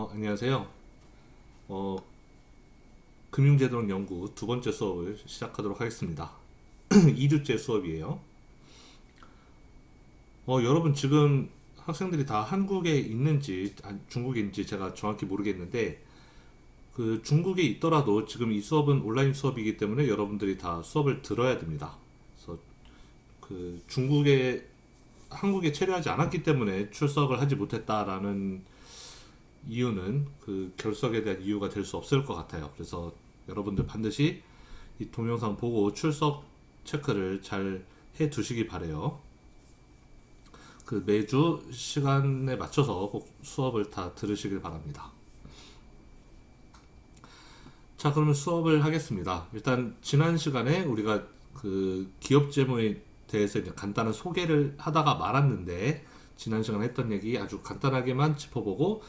안녕하세요. 어, 금융제도론 연구 두 번째 수업을 시작하도록 하겠습니다. 2주째 수업이에요. 여러분 지금 학생들이 다 한국에 있는지 중국에 있는지 제가 정확히 모르겠는데 그 중국에 있더라도 지금 이 수업은 온라인 수업이기 때문에 여러분들이 다 수업을 들어야 됩니다. 그래서 그 중국에 한국에 체류하지 않았기 때문에 출석을 하지 못했다라는 이유는 그 결석에 대한 이유가 될 수 없을 것 같아요. 그래서 여러분들 반드시 이 동영상 보고 출석 체크를 잘 해 두시기 바래요. 그 매주 시간에 맞춰서 꼭 수업을 다 들으시길 바랍니다. 자, 그러면 수업을 하겠습니다. 일단 지난 시간에 우리가 그 기업 재무에 대해서 이제 간단한 소개를 하다가 말았는데 지난 시간에 했던 얘기 아주 간단하게만 짚어보고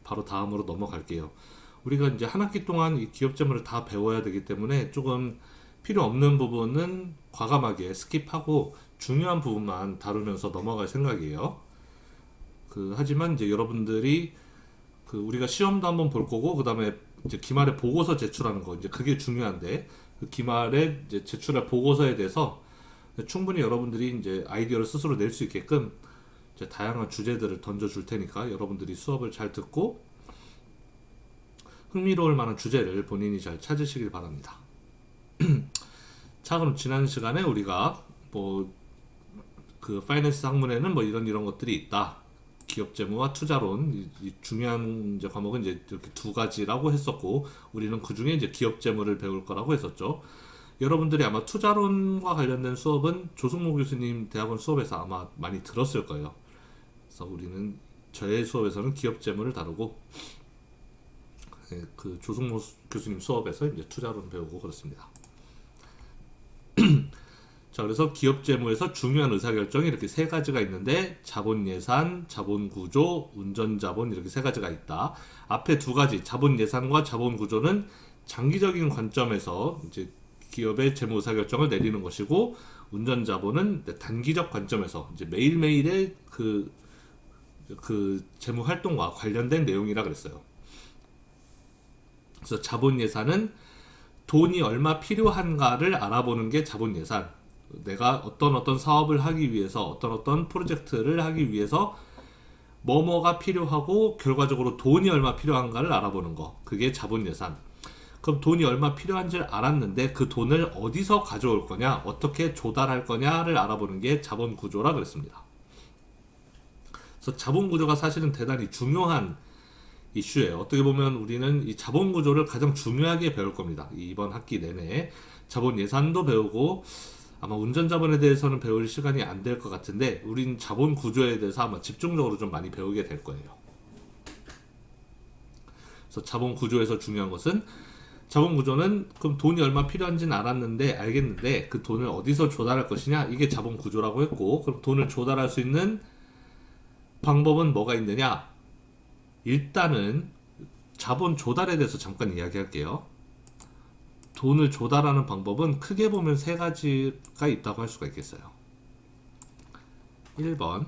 바로 다음으로 넘어갈게요. 우리가 이제 한 학기 동안 이 기업 재무를 다 배워야 되기 때문에 조금 필요 없는 부분은 과감하게 스킵하고 중요한 부분만 다루면서 넘어갈 생각이에요. 하지만 이제 여러분들이 우리가 시험도 한번 볼 거고 그다음에 이제 기말에 보고서 제출하는 거 이제 그게 중요한데 그 기말에 이제 제출할 보고서에 대해서 충분히 여러분들이 이제 아이디어를 스스로 낼 수 있게끔 이제 다양한 주제들을 던져줄 테니까 여러분들이 수업을 잘 듣고 흥미로울 만한 주제를 본인이 잘 찾으시길 바랍니다. 자, 그럼 지난 시간에 우리가 뭐 그 파이낸스 학문에는 뭐 이런 것들이 있다. 기업 재무와 투자론 이 중요한 이제 과목은 이제 이렇게 두 가지라고 했었고 우리는 그 중에 이제 기업 재무를 배울 거라고 했었죠. 여러분들이 아마 투자론과 관련된 수업은 조승모 교수님 대학원 수업에서 아마 많이 들었을 거예요. 그래서 우리는 저의 수업에서는 기업 재무를 다루고 그 조승모 교수님 수업에서 이제 투자론 배우고 그렇습니다. 자, 그래서 기업 재무에서 중요한 의사결정이 이렇게 세 가지가 있는데 자본 예산, 자본 구조, 운전 자본 이렇게 세 가지가 있다. 앞에 두 가지 자본 예산과 자본 구조는 장기적인 관점에서 이제 기업의 재무 의사결정을 내리는 것이고 운전 자본은 단기적 관점에서 이제 매일매일의 그 재무 활동과 관련된 내용이라 그랬어요. 그래서 자본 예산은 돈이 얼마 필요한가를 알아보는 게 자본 예산. 내가 어떤 사업을 하기 위해서 어떤 프로젝트를 하기 위해서 뭐가 필요하고 결과적으로 돈이 얼마 필요한가를 알아보는 거. 그게 자본 예산. 그럼 돈이 얼마 필요한지를 알았는데 그 돈을 어디서 가져올 거냐, 어떻게 조달할 거냐를 알아보는 게 자본 구조라 그랬습니다. 그래서 자본 구조가 사실은 대단히 중요한 이슈예요. 어떻게 보면 우리는 이 자본 구조를 가장 중요하게 배울 겁니다. 이번 학기 내내 자본 예산도 배우고 아마 운전 자본에 대해서는 배울 시간이 안 될 것 같은데 우린 자본 구조에 대해서 아마 집중적으로 좀 많이 배우게 될 거예요. 그래서 자본 구조에서 중요한 것은 자본 구조는 그럼 돈이 얼마 필요한지는 알겠는데 그 돈을 어디서 조달할 것이냐 이게 자본 구조라고 했고 그럼 돈을 조달할 수 있는 방법은 뭐가 있느냐 일단은 자본 조달에 대해서 잠깐 이야기할게요. 돈을 조달하는 방법은 크게 보면 세 가지가 있다고 할 수가 있겠어요. 1번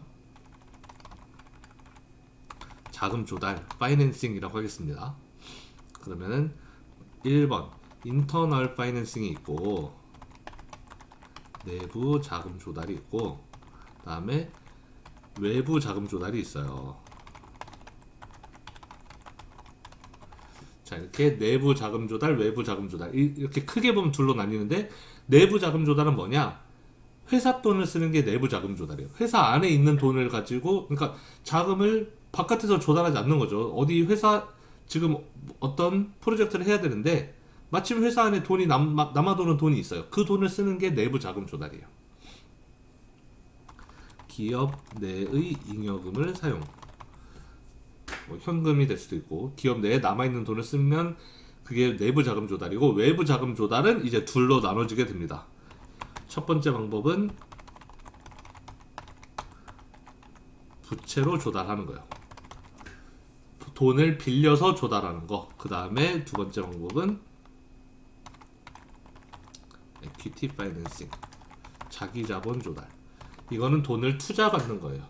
자금 조달, 파이낸싱이라고 하겠습니다. 그러면은 1번 인터널 파이낸싱이 있고 내부 자금 조달이 있고 그 다음에 외부 자금 조달이 있어요. 자, 이렇게 내부 자금 조달, 외부 자금 조달 이렇게 크게 보면 둘로 나뉘는데 내부 자금 조달은 뭐냐? 회사 돈을 쓰는 게 내부 자금 조달이에요. 회사 안에 있는 돈을 가지고 그러니까 자금을 바깥에서 조달하지 않는 거죠. 어디 회사 지금 어떤 프로젝트를 해야 되는데 마침 회사 안에 돈이 남아도는 돈이 있어요. 그 돈을 쓰는 게 내부 자금 조달이에요. 기업 내의 잉여금을 사용. 뭐 현금이 될 수도 있고 기업 내에 남아있는 돈을 쓰면 그게 내부 자금 조달이고 외부 자금 조달은 이제 둘로 나눠지게 됩니다. 첫 번째 방법은 부채로 조달하는 거예요. 돈을 빌려서 조달하는 거. 그 다음에 두 번째 방법은 equity financing, 자기 자본 조달. 이거는 돈을 투자받는 거예요.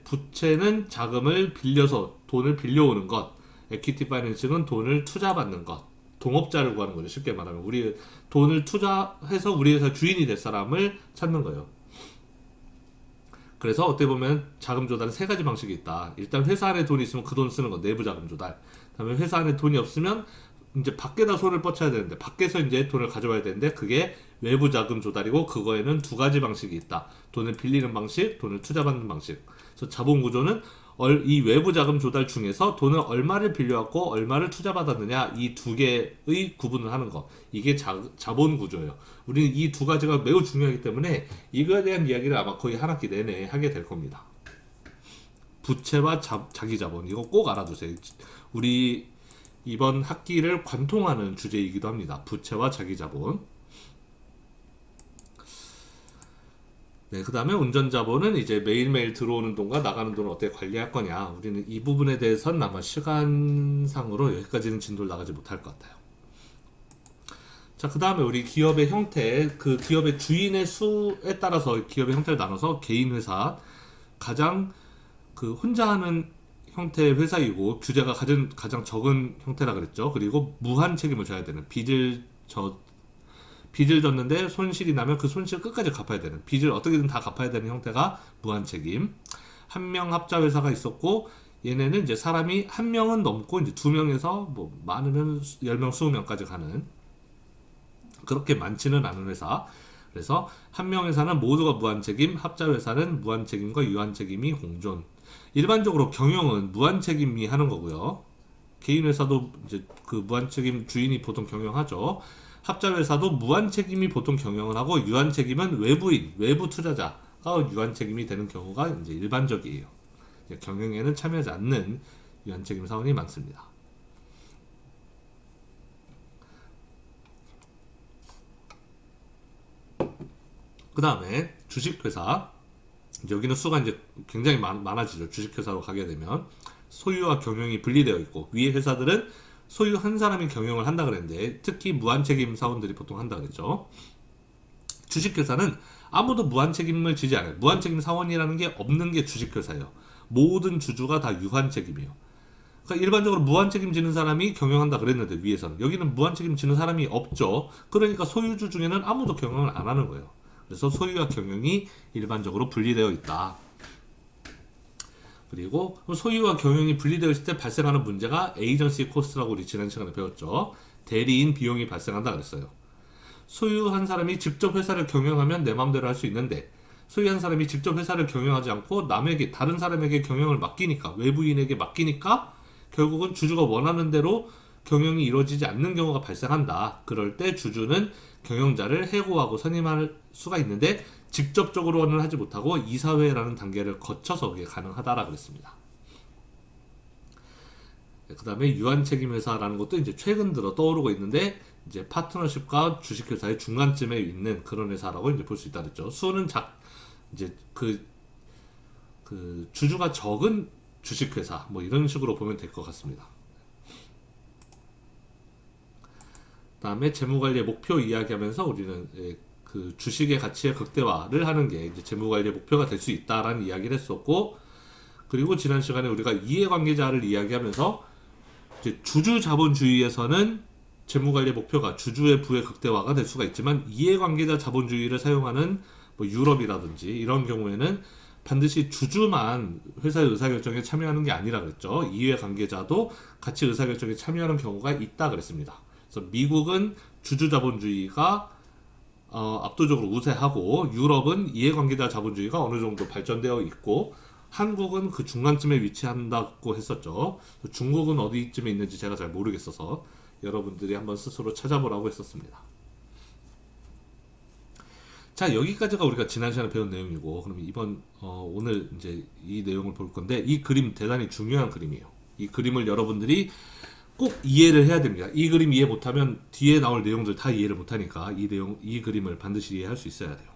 부채는 자금을 빌려서 돈을 빌려오는 것, 에퀴티 파이낸싱은 돈을 투자받는 것, 동업자를 구하는 거죠. 쉽게 말하면 우리 돈을 투자해서 우리 회사 주인이 될 사람을 찾는 거예요. 그래서 어떻게 보면 자금 조달은 세 가지 방식이 있다. 일단 회사 안에 돈이 있으면 그 돈 쓰는 거, 내부 자금 조달. 그다음에 회사 안에 돈이 없으면 이제 밖에다 손을 뻗쳐야 되는데, 밖에서 이제 돈을 가져와야 되는데, 그게 외부 자금 조달이고, 그거에는 두 가지 방식이 있다. 돈을 빌리는 방식, 돈을 투자받는 방식. 그래서 자본 구조는 이 외부 자금 조달 중에서 돈을 얼마를 빌려왔고 얼마를 투자받았느냐, 이 두 개의 구분을 하는 거, 이게 자본 구조예요. 우리는 이 두 가지가 매우 중요하기 때문에 이거에 대한 이야기를 아마 거의 한 학기 내내 하게 될 겁니다. 부채와 자기 자본, 이거 꼭 알아두세요. 우리 이번 학기를 관통하는 주제이기도 합니다. 부채와 자기 자본. 네, 그 다음에 운전자본은 이제 매일매일 들어오는 돈과 나가는 돈을 어떻게 관리할 거냐. 우리는 이 부분에 대해서는 아마 시간상으로 여기까지는 진도를 나가지 못할 것 같아요. 자, 그 다음에 우리 기업의 형태, 그 기업의 주인의 수에 따라서 기업의 형태를 나눠서 개인 회사, 가장 그 혼자 하는 형태의 회사이고 규제가 가장 적은 형태라 그랬죠. 그리고 무한 책임을 져야 되는, 빚을 졌는데 손실이 나면 그 손실을 끝까지 갚아야 되는, 빚을 어떻게든 다 갚아야 되는 형태가 무한 책임. 한 명 합자 회사가 있었고, 얘네는 이제 사람이 한 명은 넘고 이제 두 명에서 뭐 많으면 10명, 20명까지 가는, 그렇게 많지는 않은 회사. 그래서 한 명 회사는 모두가 무한 책임, 합자 회사는 무한 책임과 유한 책임이 공존. 일반적으로 경영은 무한 책임이 하는 거고요. 개인 회사도 이제 그 무한 책임 주인이 보통 경영하죠. 합자 회사도 무한 책임이 보통 경영을 하고, 유한 책임은 외부인, 외부 투자자가 유한 책임이 되는 경우가 이제 일반적이에요. 경영에는 참여하지 않는 유한 책임 사원이 많습니다. 그 다음에 주식회사. 여기는 수가 이제 굉장히 많아지죠. 주식회사로 가게 되면 소유와 경영이 분리되어 있고, 위에 회사들은 소유 한 사람이 경영을 한다 그랬는데, 특히 무한책임 사원들이 보통 한다 그랬죠. 주식회사는 아무도 무한책임을 지지 않아요. 무한책임 사원이라는 게 없는 게 주식회사예요. 모든 주주가 다 유한책임이에요. 그러니까 일반적으로 무한책임 지는 사람이 경영한다 그랬는데, 위에서는 여기는 무한책임 지는 사람이 없죠. 그러니까 소유주 중에는 아무도 경영을 안 하는 거예요. 그래서 소유와 경영이 일반적으로 분리되어 있다. 그리고 소유와 경영이 분리되어 있을 때 발생하는 문제가 에이전시 코스트라고 우리 지난 시간에 배웠죠. 대리인 비용이 발생한다 그랬어요. 소유한 사람이 직접 회사를 경영하면 내 마음대로 할 수 있는데, 소유한 사람이 직접 회사를 경영하지 않고 남에게, 다른 사람에게 경영을 맡기니까, 외부인에게 맡기니까 결국은 주주가 원하는 대로 경영이 이루어지지 않는 경우가 발생한다. 그럴 때 주주는 경영자를 해고하고 선임할 수가 있는데, 직접적으로는 하지 못하고 이사회라는 단계를 거쳐서 그게 가능하다라 그랬습니다. 그 다음에 유한책임회사라는 것도 이제 최근 들어 떠오르고 있는데, 이제 파트너십과 주식회사의 중간쯤에 있는 그런 회사라고 이제 볼 수 있다 그랬죠. 수는 이제 그 주주가 적은 주식회사, 뭐 이런 식으로 보면 될 것 같습니다. 그 다음에 재무관리의 목표 이야기하면서 우리는 그 주식의 가치의 극대화를 하는 게 이제 재무관리의 목표가 될 수 있다라는 이야기를 했었고, 그리고 지난 시간에 우리가 이해관계자를 이야기하면서 이제 주주자본주의에서는 재무관리의 목표가 주주의 부의 극대화가 될 수가 있지만, 이해관계자 자본주의를 사용하는 뭐 유럽이라든지 이런 경우에는 반드시 주주만 회사의 의사결정에 참여하는 게 아니라 그랬죠. 이해관계자도 같이 의사결정에 참여하는 경우가 있다 그랬습니다. 그래서 미국은 주주자본주의가 압도적으로 우세하고, 유럽은 이해관계자 자본주의가 어느 정도 발전되어 있고, 한국은 그 중간쯤에 위치한다고 했었죠. 중국은 어디쯤에 있는지 제가 잘 모르겠어서 여러분들이 한번 스스로 찾아보라고 했었습니다. 자, 여기까지가 우리가 지난 시간에 배운 내용이고, 그럼 오늘 이제 이 내용을 볼 건데, 이 그림 대단히 중요한 그림이에요. 이 그림을 여러분들이 꼭 이해를 해야 됩니다. 이 그림 이해 못하면 뒤에 나올 내용들 다 이해를 못하니까 이 그림을 반드시 이해할 수 있어야 돼요.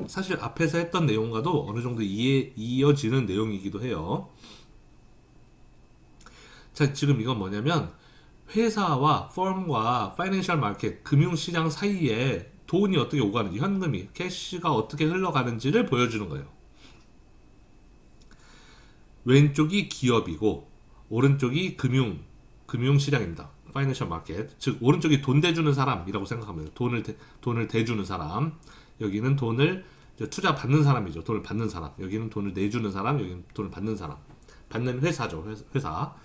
사실 앞에서 했던 내용과도 어느 정도 이어지는 내용이기도 해요. 자, 지금 이건 뭐냐면, 회사와 펌과 파이낸셜 마켓, 금융시장 사이에 돈이 어떻게 오가는지, 현금이, 캐시가 어떻게 흘러가는지를 보여주는 거예요. 왼쪽이 기업이고 오른쪽이 금융시장입니다. 파이낸셜 마켓. 즉 오른쪽이 돈 대주는 사람이라고 생각하면 돼요. 돈을 대주는 사람. 여기는 돈을 투자 받는 사람이죠. 돈을 받는 사람. 여기는 돈을 내주는 사람. 여기는 돈을 받는 사람. 받는 회사죠. 회사.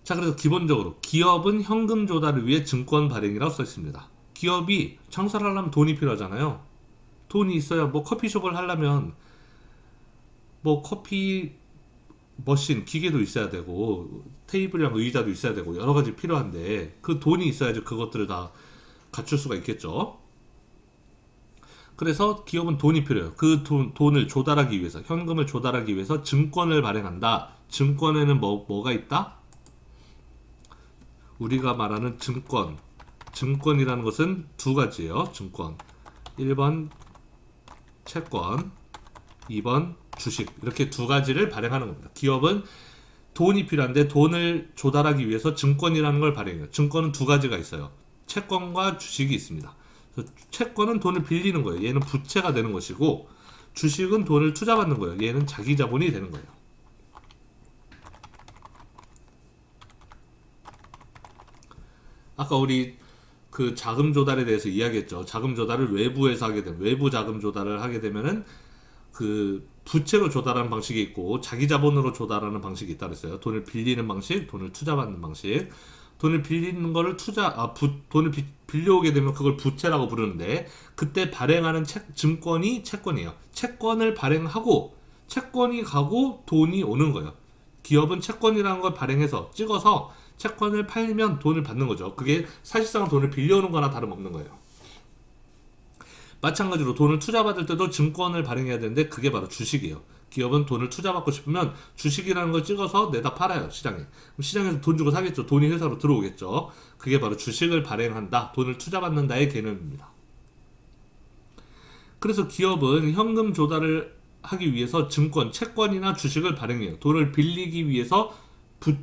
자, 그래서 기본적으로 기업은 현금 조달을 위해 증권 발행이라고 써 있습니다. 기업이 장사를 하려면 돈이 필요하잖아요. 돈이 있어야 뭐 커피숍을 하려면 뭐 커피 머신 기계도 있어야 되고 테이블이랑 의자도 있어야 되고 여러 가지 필요한데 그 돈이 있어야지 그것들을 다 갖출 수가 있겠죠. 그래서 기업은 돈이 필요해요. 그 돈을 조달하기 위해서, 현금을 조달하기 위해서 증권을 발행한다. 증권에는 뭐가 있다? 우리가 말하는 증권이라는 것은 두 가지예요. 증권. 1번 채권, 2번 주식. 이렇게 두 가지를 발행하는 겁니다. 기업은 돈이 필요한데 돈을 조달하기 위해서 증권이라는 걸 발행해요. 증권은 두 가지가 있어요. 채권과 주식이 있습니다. 그래서 채권은 돈을 빌리는 거예요. 얘는 부채가 되는 것이고, 주식은 돈을 투자받는 거예요. 얘는 자기 자본이 되는 거예요. 아까 우리 그 자금 조달에 대해서 이야기했죠. 자금 조달을 외부에서 하게 되면, 외부 자금 조달을 하게 되면은 그 부채로 조달하는 방식이 있고 자기 자본으로 조달하는 방식이 있다 그랬어요. 돈을 빌리는 방식, 돈을 투자받는 방식. 돈을 빌리는 거를 돈을 빌려오게 되면 그걸 부채라고 부르는데, 그때 발행하는 증권이 채권이에요. 채권을 발행하고 채권이 가고 돈이 오는 거예요. 기업은 채권이라는 걸 발행해서 찍어서 채권을 팔면 돈을 받는 거죠. 그게 사실상 돈을 빌려오는 거나 다름없는 거예요. 마찬가지로 돈을 투자받을 때도 증권을 발행해야 되는데 그게 바로 주식이에요. 기업은 돈을 투자받고 싶으면 주식이라는 걸 찍어서 내다 팔아요, 시장에. 그럼 시장에서 돈 주고 사겠죠. 돈이 회사로 들어오겠죠. 그게 바로 주식을 발행한다, 돈을 투자받는다의 개념입니다. 그래서 기업은 현금 조달을 하기 위해서 채권이나 주식을 발행해요. 돈을 빌리기 위해서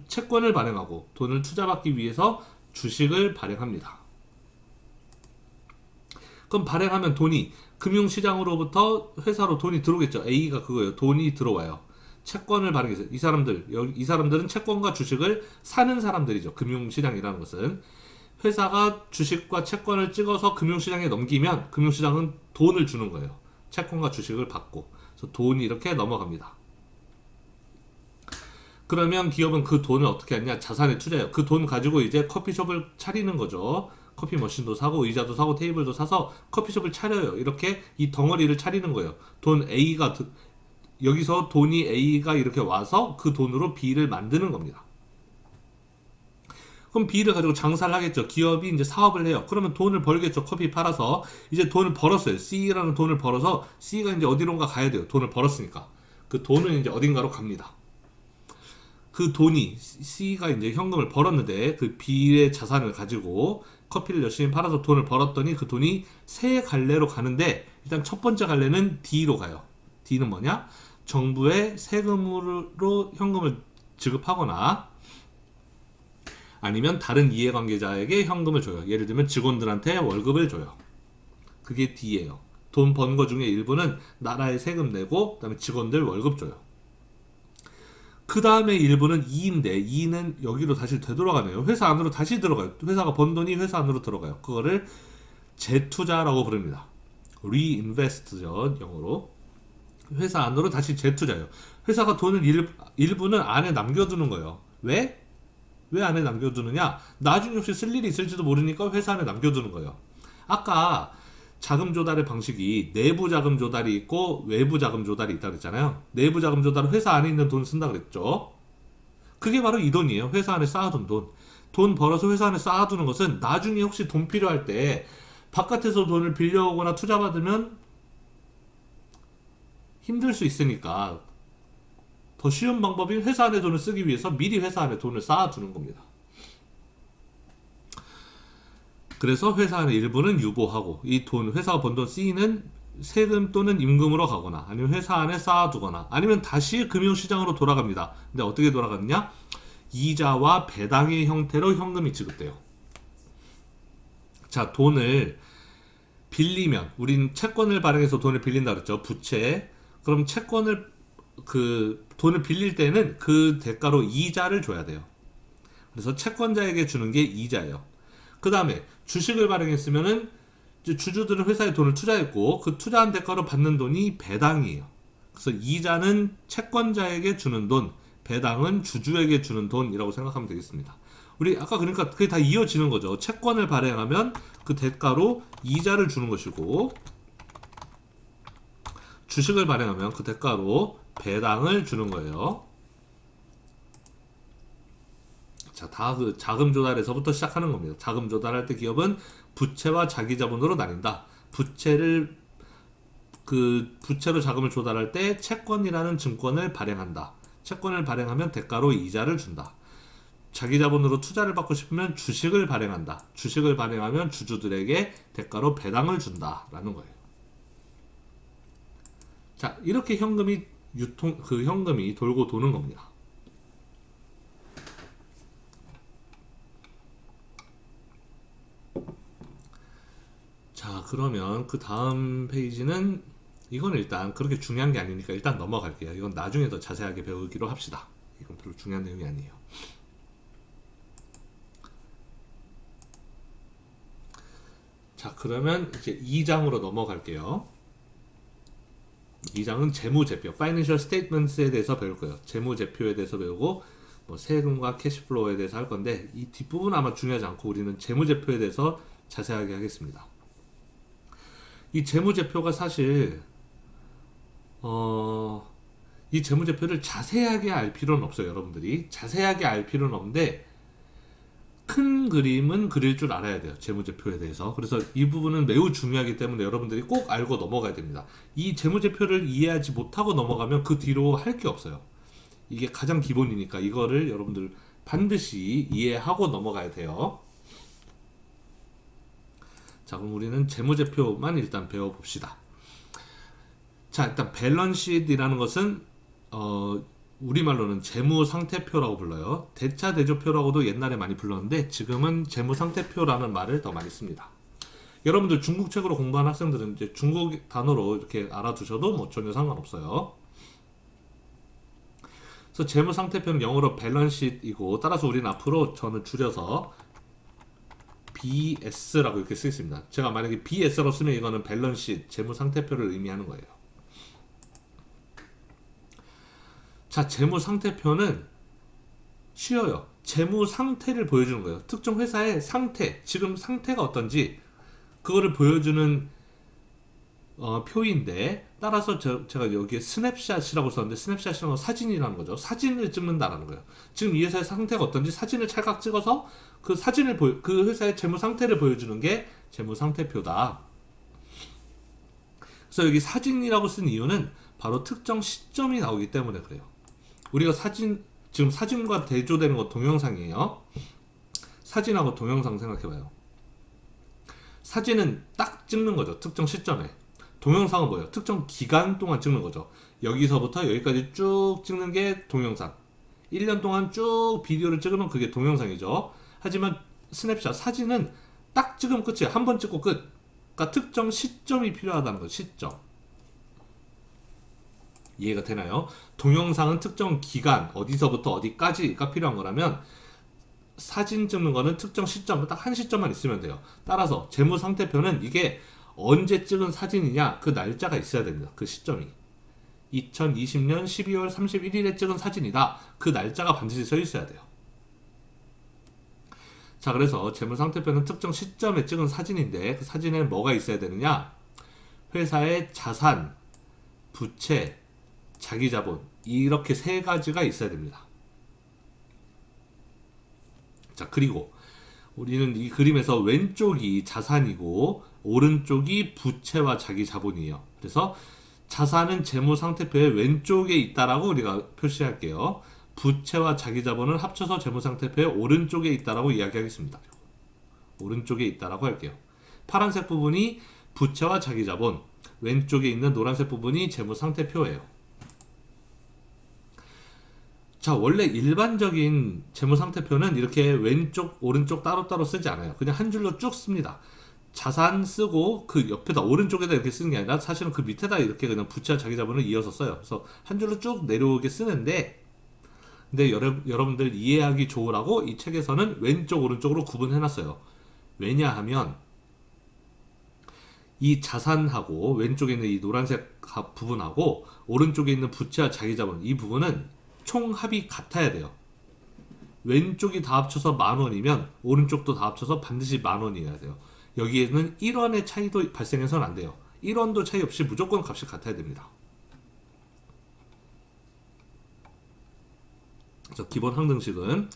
채권을 발행하고 돈을 투자받기 위해서 주식을 발행합니다. 그럼 발행하면 돈이 금융시장으로부터 회사로 돈이 들어오겠죠. A가 그거예요. 돈이 들어와요. 채권을 발행해서 이 사람들은 채권과 주식을 사는 사람들이죠. 금융시장이라는 것은 회사가 주식과 채권을 찍어서 금융시장에 넘기면 금융시장은 돈을 주는 거예요. 채권과 주식을 받고. 그래서 돈이 이렇게 넘어갑니다. 그러면 기업은 그 돈을 어떻게 하냐? 자산에 투자해요. 그 돈 가지고 이제 커피숍을 차리는 거죠. 커피 머신도 사고 의자도 사고 테이블도 사서 커피숍을 차려요. 이렇게 이 덩어리를 차리는 거예요. 여기서 돈이 A가 이렇게 와서 그 돈으로 B를 만드는 겁니다. 그럼 B를 가지고 장사를 하겠죠. 기업이 이제 사업을 해요. 그러면 돈을 벌겠죠. 커피 팔아서. 이제 돈을 벌었어요. C라는 돈을 벌어서 C가 이제 어디론가 가야 돼요. 돈을 벌었으니까. 그 돈은 이제 어딘가로 갑니다. 그 돈이 C가 이제 현금을 벌었는데 그 B의 자산을 가지고 커피를 열심히 팔아서 돈을 벌었더니 그 돈이 세 갈래로 가는데, 일단 첫 번째 갈래는 D로 가요. D는 뭐냐? 정부에 세금으로 현금을 지급하거나 아니면 다른 이해관계자에게 현금을 줘요. 예를 들면 직원들한테 월급을 줘요. 그게 D예요. 돈 번 거 중에 일부는 나라에 세금 내고 그다음에 직원들 월급 줘요. 그 다음에 일부는 E인데 E는 여기로 다시 되돌아가네요. 회사 안으로 다시 들어가요. 회사가 번 돈이 회사 안으로 들어가요. 그거를 재투자라고 부릅니다. reinvest죠, 영어로. 회사 안으로 다시 재투자예요. 회사가 돈을 일부는 안에 남겨두는 거예요. 왜? 왜 안에 남겨두느냐? 나중에 혹시 쓸 일이 있을지도 모르니까 회사 안에 남겨두는 거예요. 아까 자금 조달의 방식이 내부 자금 조달이 있고 외부 자금 조달이 있다 그랬잖아요. 내부 자금 조달은 회사 안에 있는 돈 쓴다 그랬죠. 그게 바로 이 돈이에요. 회사 안에 쌓아둔 돈. 돈 벌어서 회사 안에 쌓아두는 것은 나중에 혹시 돈 필요할 때 바깥에서 돈을 빌려오거나 투자받으면 힘들 수 있으니까 더 쉬운 방법이 회사 안에 돈을 쓰기 위해서 미리 회사 안에 돈을 쌓아두는 겁니다. 그래서 회사 안에 일부는 유보하고 이 돈, 회사가 번 돈 C는 세금 또는 임금으로 가거나 아니면 회사 안에 쌓아두거나 아니면 다시 금융시장으로 돌아갑니다. 근데 어떻게 돌아가느냐? 이자와 배당의 형태로 현금이 지급돼요. 자, 돈을 빌리면 우린 채권을 발행해서 돈을 빌린다 그랬죠. 부채. 그럼 채권을 돈을 빌릴 때는 그 대가로 이자를 줘야 돼요. 그래서 채권자에게 주는 게 이자예요. 그 다음에 주식을 발행했으면은 이제 주주들은 회사에 돈을 투자했고 그 투자한 대가로 받는 돈이 배당이에요. 그래서 이자는 채권자에게 주는 돈, 배당은 주주에게 주는 돈이라고 생각하면 되겠습니다. 우리 아까 그러니까 그게 다 이어지는 거죠. 채권을 발행하면 그 대가로 이자를 주는 것이고 주식을 발행하면 그 대가로 배당을 주는 거예요. 자, 다 그 자금 조달에서부터 시작하는 겁니다. 자금 조달할 때 기업은 부채와 자기 자본으로 나뉜다. 부채로 자금을 조달할 때 채권이라는 증권을 발행한다. 채권을 발행하면 대가로 이자를 준다. 자기 자본으로 투자를 받고 싶으면 주식을 발행한다. 주식을 발행하면 주주들에게 대가로 배당을 준다라는 거예요. 자, 이렇게 현금이 현금이 돌고 도는 겁니다. 자, 그러면 그 다음 페이지는 이건 일단 그렇게 중요한 게 아니니까 일단 넘어갈게요. 이건 나중에 더 자세하게 배우기로 합시다. 이건 별로 중요한 내용이 아니에요. 자, 그러면 이제 2장으로 넘어갈게요. 2장은 재무제표, Financial Statements에 대해서 배울 거예요. 재무제표에 대해서 배우고 뭐 세금과 캐시플로우에 대해서 할 건데 이 뒷부분 아마 중요하지 않고 우리는 재무제표에 대해서 자세하게 하겠습니다. 이 재무제표가 사실 이 재무제표를 자세하게 알 필요는 없어요. 여러분들이 자세하게 알 필요는 없는데 큰 그림은 그릴 줄 알아야 돼요. 재무제표에 대해서. 그래서 이 부분은 매우 중요하기 때문에 여러분들이 꼭 알고 넘어가야 됩니다. 이 재무제표를 이해하지 못하고 넘어가면 그 뒤로 할 게 없어요. 이게 가장 기본이니까 이거를 여러분들 반드시 이해하고 넘어가야 돼요. 자, 그럼 우리는 재무제표만 일단 배워봅시다. 자, 일단 밸런시트라는 것은 우리말로는 재무상태표라고 불러요. 대차대조표라고도 옛날에 많이 불렀는데 지금은 재무상태표라는 말을 더 많이 씁니다. 여러분들 중국책으로 공부한 학생들은 이제 중국 단어로 이렇게 알아두셔도 뭐 전혀 상관없어요. 그래서 재무상태표는 영어로 밸런시트이고 따라서 우리는 앞으로 저는 줄여서 BS라고 이렇게 쓰겠습니다. 제가 만약에 BS로 쓰면 이거는 밸런시트, 재무상태표를 의미하는 거예요. 자, 재무상태표는 쉬워요. 재무상태를 보여주는 거예요. 특정 회사의 상태, 지금 상태가 어떤지 그거를 보여주는 표인데 따라서 제가 여기에 스냅샷이라고 썼는데 스냅샷이라는 건 사진이라는 거죠. 사진을 찍는다라는 거예요. 지금 이 회사의 상태가 어떤지 사진을 찰칵 찍어서 그 회사의 재무 상태를 보여주는 게 재무 상태표다. 그래서 여기 사진이라고 쓴 이유는 바로 특정 시점이 나오기 때문에 그래요. 우리가 지금 사진과 대조되는 거 동영상이에요. 사진하고 동영상 생각해봐요. 사진은 딱 찍는 거죠. 특정 시점에. 동영상은 뭐예요? 특정 기간 동안 찍는 거죠. 여기서부터 여기까지 쭉 찍는 게 동영상. 1년 동안 쭉 비디오를 찍으면 그게 동영상이죠. 하지만 스냅샷, 사진은 딱 찍으면 끝이에요. 한 번 찍고 끝. 그러니까 특정 시점이 필요하다는 거죠. 시점. 이해가 되나요? 동영상은 특정 기간, 어디서부터 어디까지가 필요한 거라면 사진 찍는 거는 특정 시점, 딱 한 시점만 있으면 돼요. 따라서 재무상태표는 이게 언제 찍은 사진이냐 그 날짜가 있어야 됩니다. 그 시점이 2020년 12월 31일에 찍은 사진이다. 그 날짜가 반드시 써 있어야 돼요. 자, 그래서 재무상태표는 특정 시점에 찍은 사진인데 그 사진에 뭐가 있어야 되느냐? 회사의 자산, 부채, 자기자본 이렇게 세 가지가 있어야 됩니다. 자, 그리고 우리는 이 그림에서 왼쪽이 자산이고 오른쪽이 부채와 자기자본이에요. 그래서 자산은 재무상태표의 왼쪽에 있다라고 우리가 표시할게요. 부채와 자기자본을 합쳐서 재무상태표의 오른쪽에 있다라고 이야기하겠습니다. 오른쪽에 있다라고 할게요. 파란색 부분이 부채와 자기자본, 왼쪽에 있는 노란색 부분이 재무상태표예요. 자, 원래 일반적인 재무상태표는 이렇게 왼쪽, 오른쪽 따로따로 쓰지 않아요. 그냥 한 줄로 쭉 씁니다. 자산 쓰고 그 옆에다 오른쪽에다 이렇게 쓰는 게 아니라 사실은 그 밑에다 이렇게 그냥 부채와 자기자본을 이어서 써요. 그래서 한 줄로 쭉 내려오게 쓰는데, 근데 여러분들 이해하기 좋으라고 이 책에서는 왼쪽 오른쪽으로 구분해놨어요. 왜냐하면 이 자산하고 왼쪽에 있는 이 노란색 부분하고 오른쪽에 있는 부채와 자기자본, 이 부분은 총합이 같아야 돼요. 왼쪽이 다 합쳐서 10,000원이면 오른쪽도 다 합쳐서 반드시 10,000원이어야 돼요. 여기에는 1원의 차이도 발생해서는 안 돼요. 1원도 차이 없이 무조건 값이 같아야 됩니다. 그래서 기본 항등식은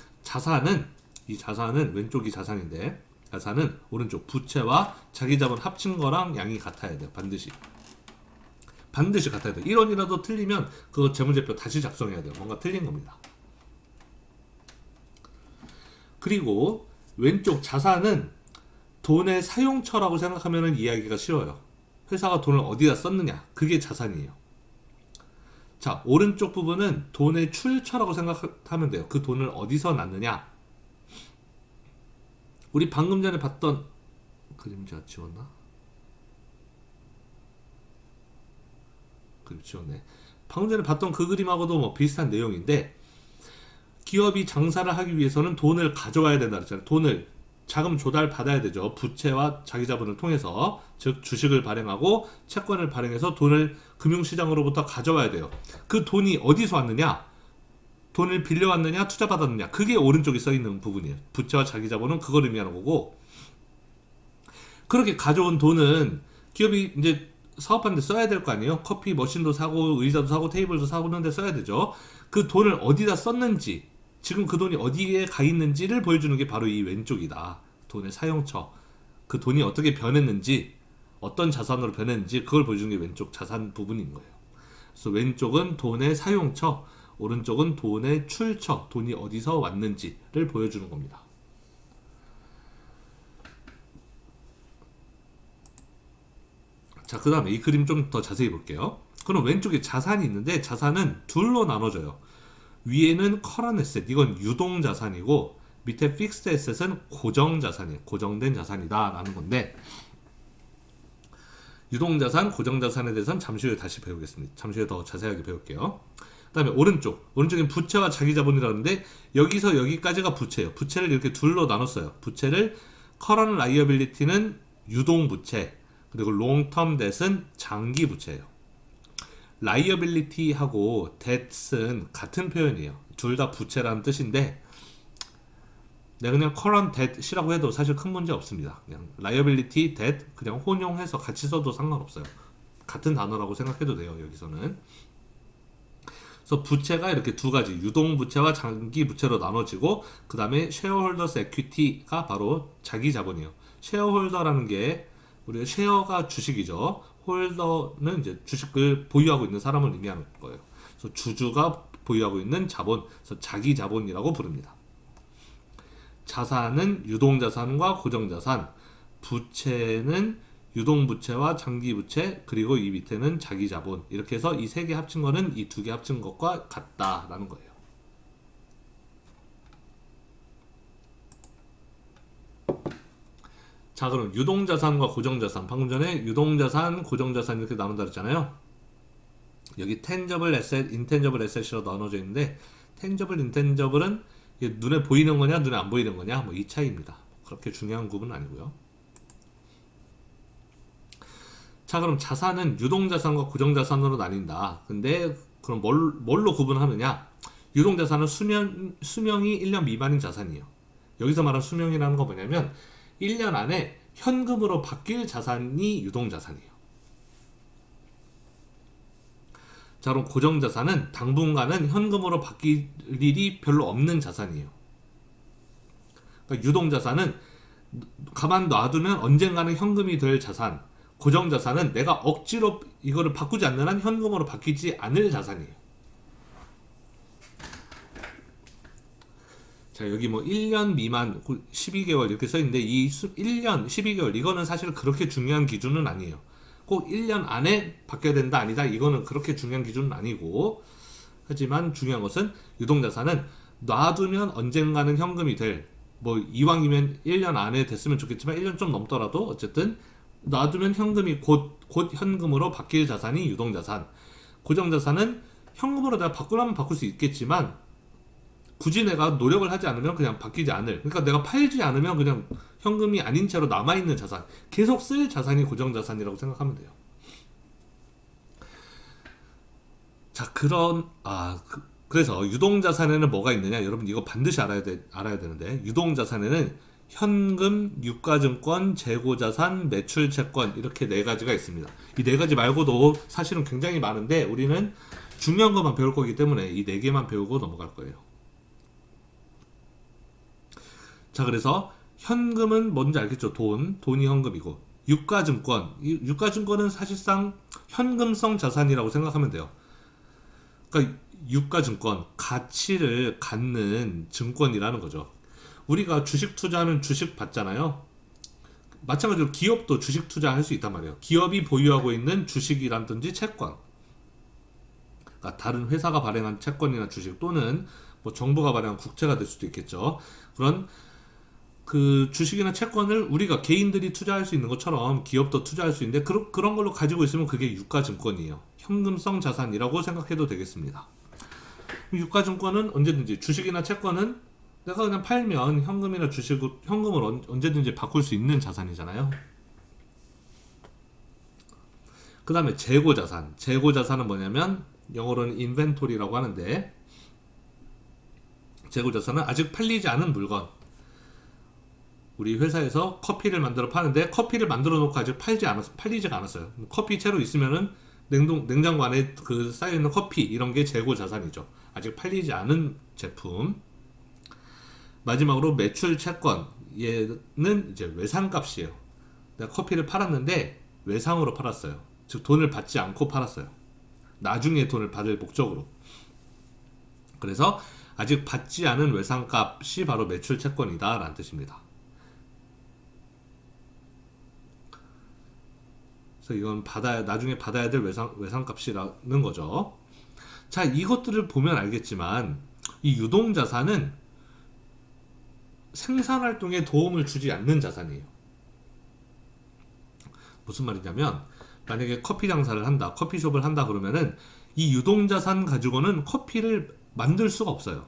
이 자산은 왼쪽이 자산인데, 자산은 오른쪽 부채와 자기자본 합친 거랑 양이 같아야 돼요. 반드시 같아야 돼요. 1원이라도 틀리면 그거 재무제표 다시 작성해야 돼요. 뭔가 틀린 겁니다. 그리고 왼쪽 자산은 돈의 사용처라고 생각하면 이해하기가 쉬워요. 회사가 돈을 어디다 썼느냐, 그게 자산이에요. 자, 오른쪽 부분은 돈의 출처라고 생각하면 돼요. 그 돈을 어디서 났느냐. 우리 방금 전에 봤던 그림자 지웠나? 그림 지웠네. 방금 전에 봤던 그 그림하고도 뭐 비슷한 내용인데, 기업이 장사를 하기 위해서는 돈을 가져와야 된다 그랬잖아요. 돈을 자금 조달 받아야 되죠. 부채와 자기자본을 통해서, 즉 주식을 발행하고 채권을 발행해서 돈을 금융시장으로부터 가져와야 돼요. 그 돈이 어디서 왔느냐? 돈을 빌려왔느냐, 투자받았느냐, 그게 오른쪽에 써있는 부분이에요. 부채와 자기자본은 그걸 의미하는 거고, 그렇게 가져온 돈은 기업이 이제 사업하는데 써야 될 거 아니에요. 커피 머신도 사고 의자도 사고 테이블도 사고는데 써야 되죠. 그 돈을 어디다 썼는지, 지금 그 돈이 어디에 가 있는지를 보여주는 게 바로 이 왼쪽이다. 돈의 사용처, 그 돈이 어떻게 변했는지, 어떤 자산으로 변했는지 그걸 보여주는 게 왼쪽 자산 부분인 거예요. 그래서 왼쪽은 돈의 사용처, 오른쪽은 돈의 출처, 돈이 어디서 왔는지를 보여주는 겁니다. 자, 그 다음에 이 그림 좀 더 자세히 볼게요. 그럼 왼쪽에 자산이 있는데, 자산은 둘로 나눠져요. 위에는 current asset, 이건 유동 자산이고, 밑에 fixed asset은 고정 자산이에요. 고정된 자산이다 라는 건데, 유동 자산, 고정 자산에 대해서는 잠시 후에 다시 배우겠습니다. 잠시 후에 더 자세하게 배울게요. 그 다음에 오른쪽엔 부채와 자기자본이라는데, 여기서 여기까지가 부채예요. 부채를 이렇게 둘로 나눴어요. 부채를 current liability는 유동 부채, 그리고 long term debt은 장기 부채예요. liability하고 debt은 같은 표현이에요. 둘 다 부채라는 뜻인데, 내가 그냥 current debt이라고 해도 사실 큰 문제 없습니다. 그냥 liability, debt 그냥 혼용해서 같이 써도 상관없어요. 같은 단어라고 생각해도 돼요. 여기서는. 그래서 부채가 이렇게 두 가지, 유동 부채와 장기 부채로 나눠지고, 그 다음에 shareholders equity가 바로 자기 자본이에요. shareholder라는 게 우리가 쉐어가 주식이죠. 홀더는 이제 주식을 보유하고 있는 사람을 의미하는 거예요. 그래서 주주가 보유하고 있는 자본, 그래서 자기 자본이라고 부릅니다. 자산은 유동자산과 고정자산, 부채는 유동부채와 장기부채, 그리고 이 밑에는 자기자본, 이렇게 해서 이 세 개 합친 거는 이 두 개 합친 것과 같다라는 거예요. 자, 그럼 유동자산과 고정자산, 방금 전에 유동자산, 고정자산 이렇게 나눈다 그랬잖아요. 여기 tangible asset, intangible asset이라고 나눠져 있는데, tangible, intangible은 눈에 보이는 거냐, 눈에 안 보이는 거냐, 뭐 이 차이입니다. 그렇게 중요한 구분은 아니고요. 자, 그럼 자산은 유동자산과 고정자산으로 나뉜다. 근데 그럼 뭘로 구분하느냐? 유동자산은 수명이 1년 미만인 자산이에요. 여기서 말하는 수명이라는 거 뭐냐면 1년 안에 현금으로 바뀔 자산이 유동자산이에요. 자, 그럼 고정자산은 당분간은 현금으로 바뀔 일이 별로 없는 자산이에요. 그러니까 유동자산은 가만 놔두면 언젠가는 현금이 될 자산, 고정자산은 내가 억지로 이거를 바꾸지 않는 한 현금으로 바뀌지 않을 자산이에요. 자, 여기 뭐 1년 미만 12개월 이렇게 써있는데, 이 1년 12개월 이거는 사실 그렇게 중요한 기준은 아니에요. 꼭 1년 안에 바뀌어야 된다 아니다, 이거는 그렇게 중요한 기준은 아니고, 하지만 중요한 것은 유동자산은 놔두면 언젠가는 현금이 될, 뭐 이왕이면 1년 안에 됐으면 좋겠지만 1년 좀 넘더라도 어쨌든 놔두면 현금이 곧 현금으로 바뀔 자산이 유동자산. 고정자산은 현금으로 내가 바꾸려면 바꿀 수 있겠지만 굳이 내가 노력을 하지 않으면 그냥 바뀌지 않을. 그러니까 내가 팔지 않으면 그냥 현금이 아닌 채로 남아있는 자산. 계속 쓸 자산이 고정자산이라고 생각하면 돼요. 자, 그래서 유동자산에는 뭐가 있느냐? 여러분 이거 반드시 알아야 되는데 유동자산에는 현금, 유가증권, 재고자산, 매출채권 이렇게 네 가지가 있습니다. 이 네 가지 말고도 사실은 굉장히 많은데 우리는 중요한 것만 배울 거기 때문에 이 네 개만 배우고 넘어갈 거예요. 자, 그래서 현금은 뭔지 알겠죠? 돈이 현금이고 유가증권은 사실상 현금성 자산이라고 생각하면 돼요. 그러니까 유가증권, 가치를 갖는 증권이라는 거죠. 우리가 주식 투자하면 주식 받잖아요. 마찬가지로 기업도 주식 투자할 수 있단 말이에요. 기업이 보유하고 있는 주식이라든지 채권, 그러니까 다른 회사가 발행한 채권이나 주식 또는 뭐 정부가 발행한 국채가 될 수도 있겠죠. 그런 그 주식이나 채권을 우리가 개인들이 투자할 수 있는 것처럼 기업도 투자할 수 있는데 그런 걸로 가지고 있으면 그게 유가증권이에요. 현금성 자산이라고 생각해도 되겠습니다. 유가증권은 언제든지 주식이나 채권은 내가 그냥 팔면 현금이나 현금을 언제든지 바꿀 수 있는 자산이잖아요. 그 다음에 재고자산. 재고자산은 뭐냐면 영어로는 인벤토리라고 하는데 재고자산은 아직 팔리지 않은 물건. 우리 회사에서 커피를 만들어 파는데 커피를 만들어 놓고 아직 팔리지가 않았어요. 커피 채로 있으면은 냉장고 안에 그 쌓여있는 커피 이런 게 재고 자산이죠. 아직 팔리지 않은 제품. 마지막으로 매출 채권. 얘는 이제 외상값이에요. 내가 커피를 팔았는데 외상으로 팔았어요. 즉 돈을 받지 않고 팔았어요. 나중에 돈을 받을 목적으로. 그래서 아직 받지 않은 외상값이 바로 매출 채권이다 라는 뜻입니다. 그래서 이건 나중에 받아야 될 외상값이라는 거죠. 자, 이것들을 보면 알겠지만 이 유동자산은 생산활동에 도움을 주지 않는 자산이에요. 무슨 말이냐면 만약에 커피 장사를 한다, 커피숍을 한다 그러면은 이 유동자산 가지고는 커피를 만들 수가 없어요.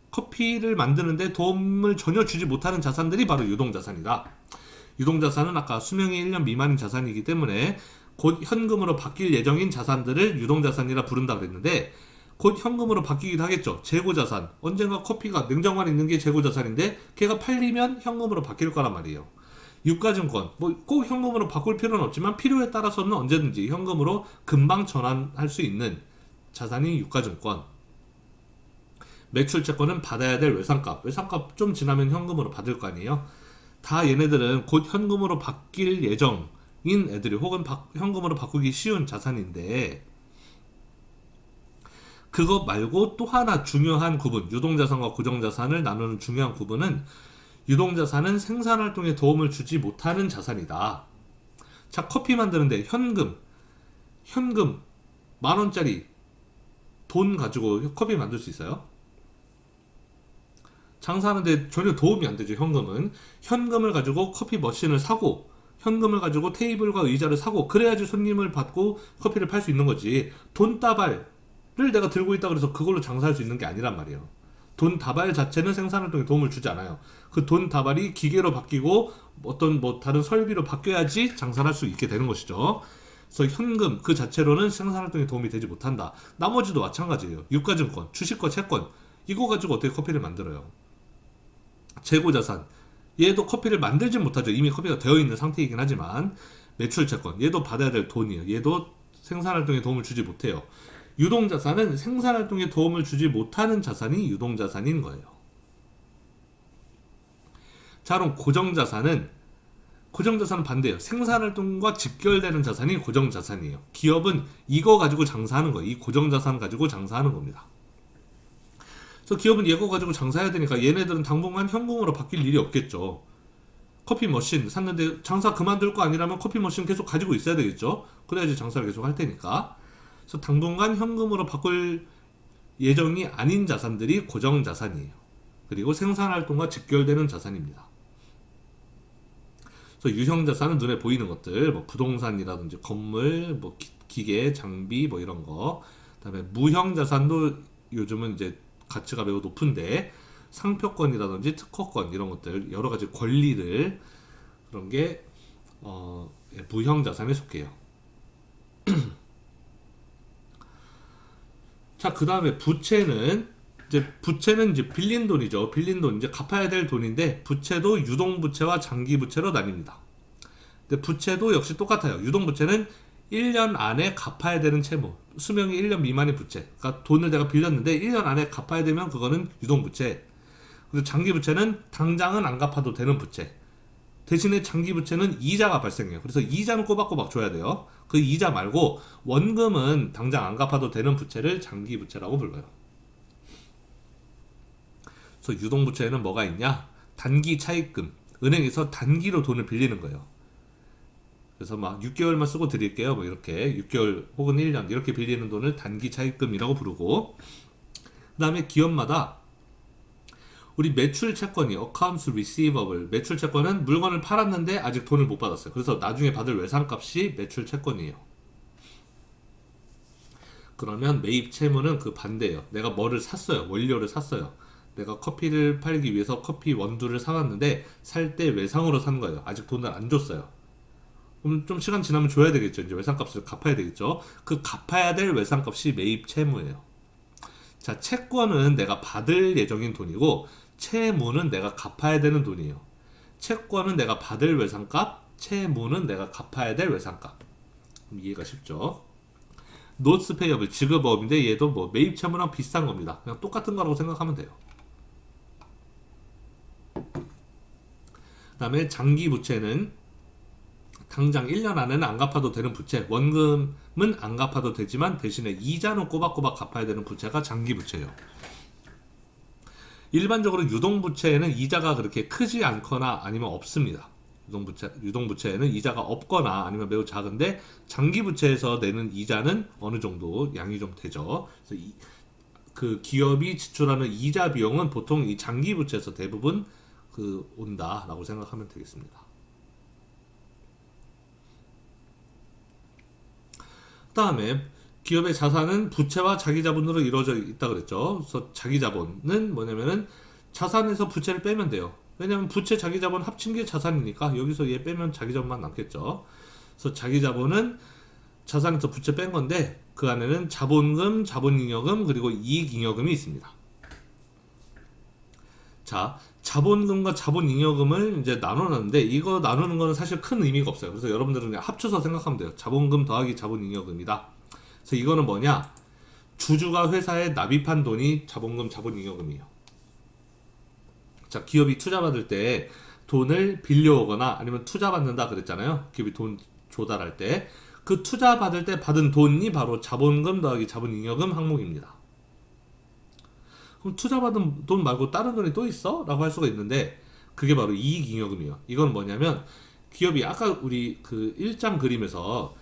커피를 만드는데 도움을 전혀 주지 못하는 자산들이 바로 유동자산이다. 유동자산은 아까 수명이 1년 미만인 자산이기 때문에 곧 현금으로 바뀔 예정인 자산들을 유동자산이라 부른다 그랬는데 곧 현금으로 바뀌기도 하겠죠. 재고자산. 언젠가 커피가 냉장고 안에 있는 게 재고자산인데 걔가 팔리면 현금으로 바뀔 거란 말이에요. 유가증권. 뭐 꼭 현금으로 바꿀 필요는 없지만 필요에 따라서는 언제든지 현금으로 금방 전환할 수 있는 자산이 유가증권. 매출채권은 받아야 될 외상값. 외상값 좀 지나면 현금으로 받을 거 아니에요. 다 얘네들은 곧 현금으로 바뀔 예정인 애들이 혹은 현금으로 바꾸기 쉬운 자산인데 그것 말고 또 하나 중요한 구분, 유동자산과 고정자산을 나누는 중요한 구분은 유동자산은 생산활동에 도움을 주지 못하는 자산이다. 자, 커피 만드는데 현금 10,000원짜리 돈 가지고 커피 만들 수 있어요? 장사하는데 전혀 도움이 안 되죠. 현금을 가지고 커피 머신을 사고 현금을 가지고 테이블과 의자를 사고 그래야지 손님을 받고 커피를 팔 수 있는 거지. 돈 다발을 내가 들고 있다 그래서 그걸로 장사할 수 있는 게 아니란 말이에요. 돈 다발 자체는 생산활동에 도움을 주지 않아요. 그 돈 다발이 기계로 바뀌고 어떤 뭐 다른 설비로 바뀌어야지 장사를 할 수 있게 되는 것이죠. 그래서 현금 그 자체로는 생산활동에 도움이 되지 못한다. 나머지도 마찬가지예요. 유가증권, 주식과 채권 이거 가지고 어떻게 커피를 만들어요? 재고자산 얘도 커피를 만들진 못하죠. 이미 커피가 되어 있는 상태이긴 하지만 매출채권 얘도 받아야 될 돈이에요. 얘도 생산활동에 도움을 주지 못해요. 유동자산은 생산활동에 도움을 주지 못하는 자산이 유동자산인 거예요. 자, 그럼 고정자산은 반대예요. 생산활동과 직결되는 자산이 고정자산이에요. 기업은 이거 가지고 장사하는 거예요. 이 고정자산 가지고 장사하는 겁니다. 그래서 기업은 이거 가지고 장사해야 되니까 얘네들은 당분간 현금으로 바뀔 일이 없겠죠. 커피 머신 샀는데 장사 그만둘 거 아니라면 커피 머신 계속 가지고 있어야 되겠죠. 그래야지 장사를 계속 할 테니까. 그래서 당분간 현금으로 바꿀 예정이 아닌 자산들이 고정자산이에요. 그리고 생산활동과 직결되는 자산입니다. 그래서 유형자산은 눈에 보이는 것들, 뭐 부동산이라든지 건물, 뭐 기계, 장비, 뭐 이런 거. 그다음에 무형자산도 요즘은 이제 가치가 매우 높은데 상표권이라든지 특허권 이런 것들 여러 가지 권리를 그런 게 무형자산에 속해요. 자, 그 다음에 부채는 이제 빌린 돈이죠. 빌린 돈 이제 갚아야 될 돈인데 부채도 유동부채와 장기부채로 나뉩니다. 근데 부채도 역시 똑같아요. 유동부채는 1년 안에 갚아야 되는 채무, 수명이 1년 미만의 부채. 그러니까 돈을 내가 빌렸는데 1년 안에 갚아야 되면 그거는 유동부채. 그리고 장기부채는 당장은 안 갚아도 되는 부채. 대신에 장기부채는 이자가 발생해요. 그래서 이자는 꼬박꼬박 줘야 돼요. 그 이자 말고 원금은 당장 안 갚아도 되는 부채를 장기부채라고 불러요. 그래서 유동부채에는 뭐가 있냐? 단기 차입금. 은행에서 단기로 돈을 빌리는 거예요. 그래서 막 6개월만 쓰고 드릴게요. 뭐 이렇게 6개월 혹은 1년 이렇게 빌리는 돈을 단기 차입금이라고 부르고, 그 다음에 기업마다 우리 매출 채권이 accounts receivable, 매출 채권은 물건을 팔았는데 아직 돈을 못 받았어요. 그래서 나중에 받을 외상값이 매출 채권이에요. 그러면 매입 채무는 그 반대예요. 내가 뭐를 샀어요. 원료를 샀어요. 내가 커피를 팔기 위해서 커피 원두를 사왔는데 살 때 외상으로 산 거예요. 아직 돈을 안 줬어요. 그럼 좀 시간 지나면 줘야 되겠죠. 이제 외상값을 갚아야 되겠죠. 그 갚아야 될 외상값이 매입 채무예요. 자, 채권은 내가 받을 예정인 돈이고 채무는 내가 갚아야 되는 돈이에요. 채권은 내가 받을 외상값, 채무는 내가 갚아야 될 외상값. 이해가 쉽죠? 노츠 페이어블 지급업인데 얘도 뭐 매입 채무랑 비슷한 겁니다. 그냥 똑같은 거라고 생각하면 돼요. 그 다음에 장기 부채는 당장 1년 안에는 안 갚아도 되는 부채, 원금은 안 갚아도 되지만 대신에 이자는 꼬박꼬박 갚아야 되는 부채가 장기 부채예요. 일반적으로 유동부채에는 이자가 그렇게 크지 않거나 아니면 없습니다. 유동부채에는 이자가 없거나 아니면 매우 작은데 장기부채에서 내는 이자는 어느 정도 양이 좀 되죠. 그래서 그 기업이 지출하는 이자 비용은 보통 이 장기부채에서 대부분 온다라고 생각하면 되겠습니다. 그 다음에 기업의 자산은 부채와 자기자본으로 이루어져 있다 그랬죠. 그래서 자기자본은 뭐냐면은 자산에서 부채를 빼면 돼요. 왜냐면 부채 자기자본 합친 게 자산이니까 여기서 얘 빼면 자기자본만 남겠죠. 그래서 자기자본은 자산에서 부채 뺀 건데 그 안에는 자본금, 자본잉여금 그리고 이익잉여금이 있습니다. 자, 자본금과 자본잉여금을 이제 나눠놨는데 이거 나누는 거는 사실 큰 의미가 없어요. 그래서 여러분들은 그냥 합쳐서 생각하면 돼요. 자본금 더하기 자본잉여금이다. 그래서 이거는 뭐냐? 주주가 회사에 납입한 돈이 자본금, 자본잉여금이에요. 자, 기업이 투자받을 때 돈을 빌려오거나 아니면 투자받는다 그랬잖아요. 기업이 돈 조달할 때. 그 투자받을 때 받은 돈이 바로 자본금 더하기 자본잉여금 항목입니다. 그럼 투자받은 돈 말고 다른 돈이 또 있어? 라고 할 수가 있는데 그게 바로 이익잉여금이에요. 이건 뭐냐면 기업이 아까 우리 그 1장 그림에서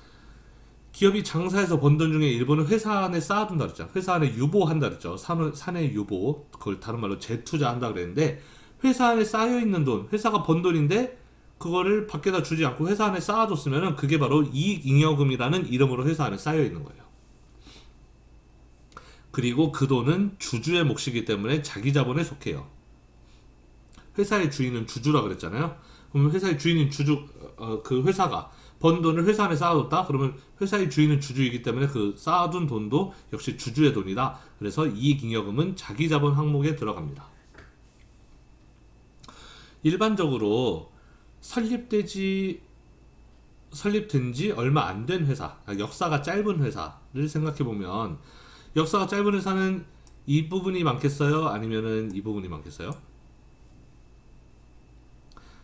기업이 장사해서 번 돈 중에 일부는 회사 안에 쌓아둔다 그랬잖아. 회사 안에 유보한다 그랬죠. 사내 유보, 그걸 다른 말로 재투자한다 그랬는데 회사 안에 쌓여있는 돈, 회사가 번 돈인데 그거를 밖에다 주지 않고 회사 안에 쌓아뒀으면 그게 바로 이익잉여금이라는 이름으로 회사 안에 쌓여있는 거예요. 그리고 그 돈은 주주의 몫이기 때문에 자기 자본에 속해요. 회사의 주인은 주주라 그랬잖아요. 그러면 회사의 주인인 그 회사가 번 돈을 회사 안에 쌓아뒀다? 그러면 회사의 주인은 주주이기 때문에 그 쌓아둔 돈도 역시 주주의 돈이다. 그래서 이익잉여금은 자기 자본 항목에 들어갑니다. 일반적으로 설립된 지 얼마 안 된 회사, 역사가 짧은 회사를 생각해보면 역사가 짧은 회사는 이 부분이 많겠어요? 아니면은 이 부분이 많겠어요?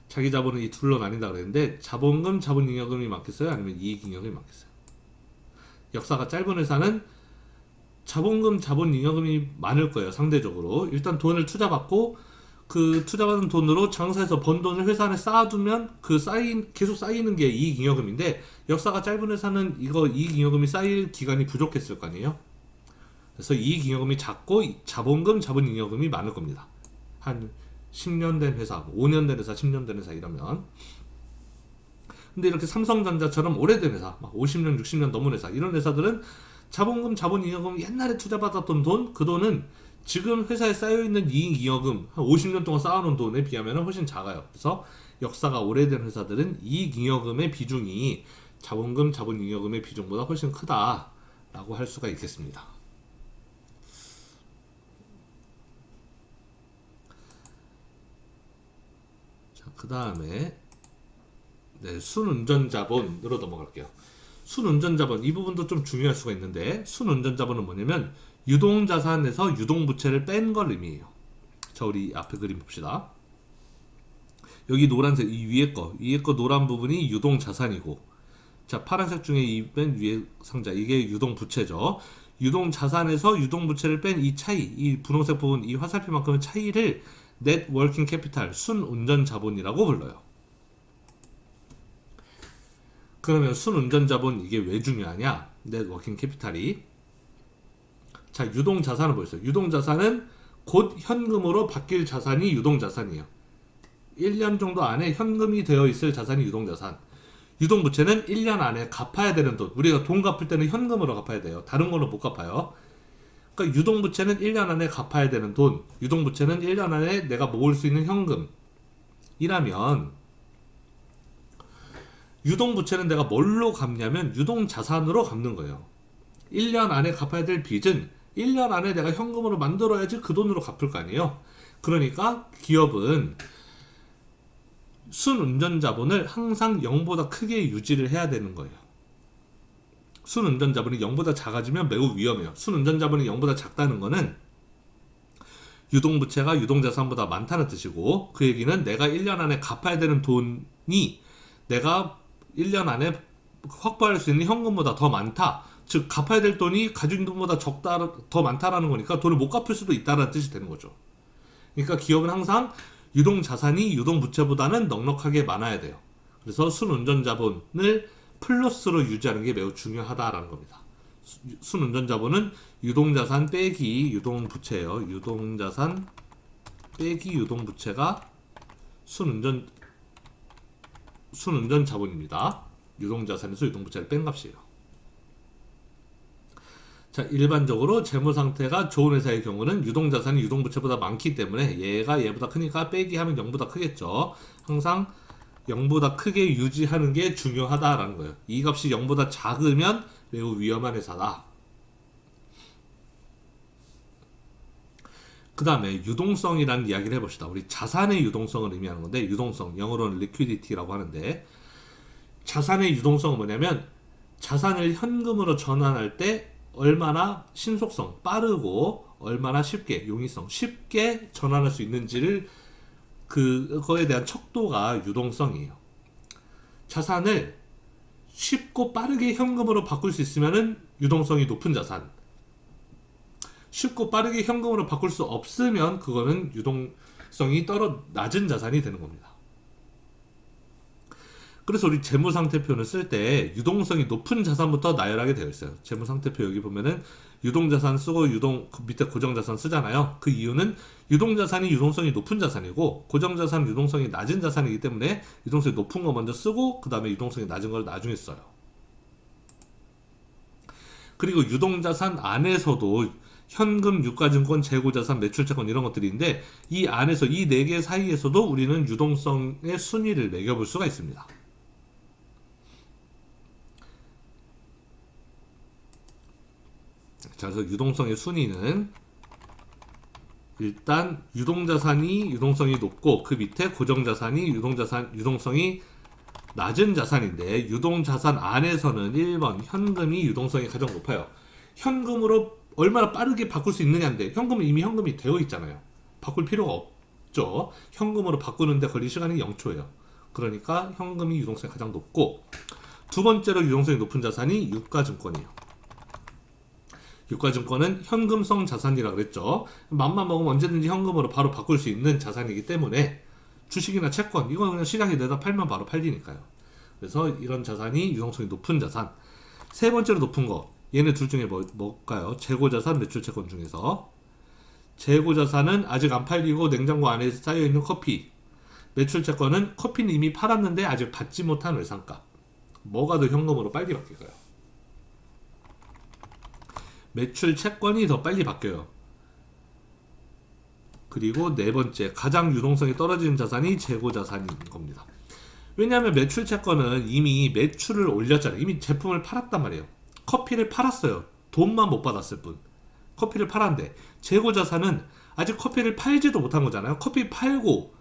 자기 자본은 이 둘로 나뉜다 그랬는데 자본금, 자본잉여금이 많겠어요? 아니면 이익잉여금이 많겠어요? 역사가 짧은 회사는 자본금, 자본잉여금이 많을 거예요. 상대적으로. 일단 돈을 투자받고 그 투자받은 돈으로 장사해서 번 돈을 회사 안에 쌓아두면 계속 쌓이는 게 이익잉여금인데 역사가 짧은 회사는 이거 이익잉여금이 쌓일 기간이 부족했을 거 아니에요? 그래서 이익잉여금이 작고 자본금, 자본잉여금이 많을 겁니다. 한 10년 된 회사, 5년 된 회사, 10년 된 회사 이러면. 근데 이렇게 삼성전자처럼 오래된 회사, 막 50년, 60년 넘은 회사, 이런 회사들은 자본금, 자본잉여금 옛날에 투자받았던 돈, 그 돈은 지금 회사에 쌓여있는 이익잉여금, 한 50년 동안 쌓아놓은 돈에 비하면 훨씬 작아요. 그래서 역사가 오래된 회사들은 이익잉여금의 비중이 자본금, 자본잉여금의 비중보다 훨씬 크다라고 할 수가 있겠습니다. 자, 그 다음에 순운전자본으로 넘어갈게요. 순운전자본, 이 부분도 좀 중요할 수가 있는데, 순운전자본은 뭐냐면 유동자산에서 유동부채를 뺀 걸 의미해요. 자, 우리 앞에 그림 봅시다. 여기 노란색, 이 위에 거 노란 부분이 유동자산이고, 자, 파란색 중에 이 맨 위에 상자, 이게 유동부채죠. 유동자산에서 유동부채를 뺀 이 차이, 이 분홍색 부분, 이 화살표만큼의 차이를 Net Working Capital, 순운전자본이라고 불러요. 그러면 순운전자본 이게 왜 중요하냐? Net Working Capital이. 자, 유동자산을 보였어요. 유동자산은 곧 현금으로 바뀔 자산이 유동자산이에요. 1년 정도 안에 현금이 되어 있을 자산이 유동자산. 유동부채는 1년 안에 갚아야 되는 돈. 우리가 돈 갚을 때는 현금으로 갚아야 돼요. 다른 걸로 못 갚아요. 그러니까 유동부채는 1년 안에 갚아야 되는 돈. 유동부채는 1년 안에 내가 모을 수 있는 현금이라면, 유동부채는 내가 뭘로 갚냐면 유동자산으로 갚는 거예요. 1년 안에 갚아야 될 빚은 1년 안에 내가 현금으로 만들어야지 그 돈으로 갚을 거 아니에요. 그러니까 기업은 순운전자본을 항상 0보다 크게 유지를 해야 되는 거예요. 순운전자본이 0보다 작아지면 매우 위험해요. 순운전자본이 0보다 작다는 거는 유동부채가 유동자산보다 많다는 뜻이고, 그 얘기는 내가 1년 안에 갚아야 되는 돈이 내가 1년 안에 확보할 수 있는 현금보다 더 많다. 즉 갚아야 될 돈이 가진 돈보다 적다, 더 많다라는 거니까 돈을 못 갚을 수도 있다는 뜻이 되는 거죠. 그러니까 기업은 항상 유동자산이 유동부채보다는 넉넉하게 많아야 돼요. 그래서 순운전자본을 플러스로 유지하는 게 매우 중요하다라는 겁니다. 순운전자본은 유동자산 빼기 유동부채예요. 유동자산 빼기 유동부채가 순운전자본입니다. 유동자산에서 유동부채를 뺀 값이에요. 자, 일반적으로 재무상태가 좋은 회사의 경우는 유동자산이 유동부채보다 많기 때문에 얘가 얘보다 크니까 빼기 하면 0보다 크겠죠. 항상 0보다 크게 유지하는 게 중요하다라는 거예요. 이 값이 0보다 작으면 매우 위험한 회사다. 그 다음에 유동성이라는 이야기를 해봅시다. 우리 자산의 유동성을 의미하는 건데, 유동성, 영어로는 liquidity라고 하는데, 자산의 유동성은 뭐냐면 자산을 현금으로 전환할 때 얼마나 신속성, 빠르고 얼마나 쉽게, 용이성, 쉽게 전환할 수 있는지를, 그거에 대한 척도가 유동성이에요. 자산을 쉽고 빠르게 현금으로 바꿀 수 있으면은 유동성이 높은 자산. 쉽고 빠르게 현금으로 바꿀 수 없으면 그거는 유동성이 낮은 자산이 되는 겁니다. 그래서 우리 재무상태표를 쓸 때 유동성이 높은 자산부터 나열하게 되어 있어요. 재무상태표 여기 보면은 유동자산 쓰고 그 밑에 고정자산 쓰잖아요. 그 이유는 유동자산이 유동성이 높은 자산이고 고정자산 유동성이 낮은 자산이기 때문에 유동성이 높은 거 먼저 쓰고 그 다음에 유동성이 낮은 걸 나중에 써요. 그리고 유동자산 안에서도 현금, 유가증권, 재고자산, 매출채권 이런 것들인데, 이 안에서 이 네 개 사이에서도 우리는 유동성의 순위를 매겨볼 수가 있습니다. 자, 그래서 유동성의 순위는 일단 유동자산이 유동성이 높고 그 밑에 고정자산이 유동성이 낮은 자산인데, 유동자산 안에서는 1번 현금이 유동성이 가장 높아요. 현금으로 얼마나 빠르게 바꿀 수 있느냐인데, 현금은 이미 현금이 되어 있잖아요. 바꿀 필요가 없죠. 현금으로 바꾸는데 걸릴 시간이 0초예요. 그러니까 현금이 유동성이 가장 높고, 두 번째로 유동성이 높은 자산이 유가증권이에요. 유가증권은 현금성 자산이라고 그랬죠. 맘만 먹으면 언제든지 현금으로 바로 바꿀 수 있는 자산이기 때문에, 주식이나 채권 이건 그냥 시장에 내다 팔면 바로 팔리니까요. 그래서 이런 자산이 유동성이 높은 자산. 세 번째로 높은 거, 얘네 둘 중에 뭘까요? 재고자산, 매출채권 중에서 재고자산은 아직 안 팔리고 냉장고 안에 쌓여있는 커피. 매출채권은 커피는 이미 팔았는데 아직 받지 못한 외상값. 뭐가 더 현금으로 빨리 바뀔까요? 매출채권이 더 빨리 바뀌어요. 그리고 네 번째, 가장 유동성이 떨어지는 자산이 재고자산인 겁니다. 왜냐하면 매출채권은 이미 매출을 올렸잖아요. 이미 제품을 팔았단 말이에요. 커피를 팔았어요. 돈만 못 받았을 뿐. 커피를 팔았는데 재고자산은 아직 커피를 팔지도 못한 거잖아요. 커피 팔고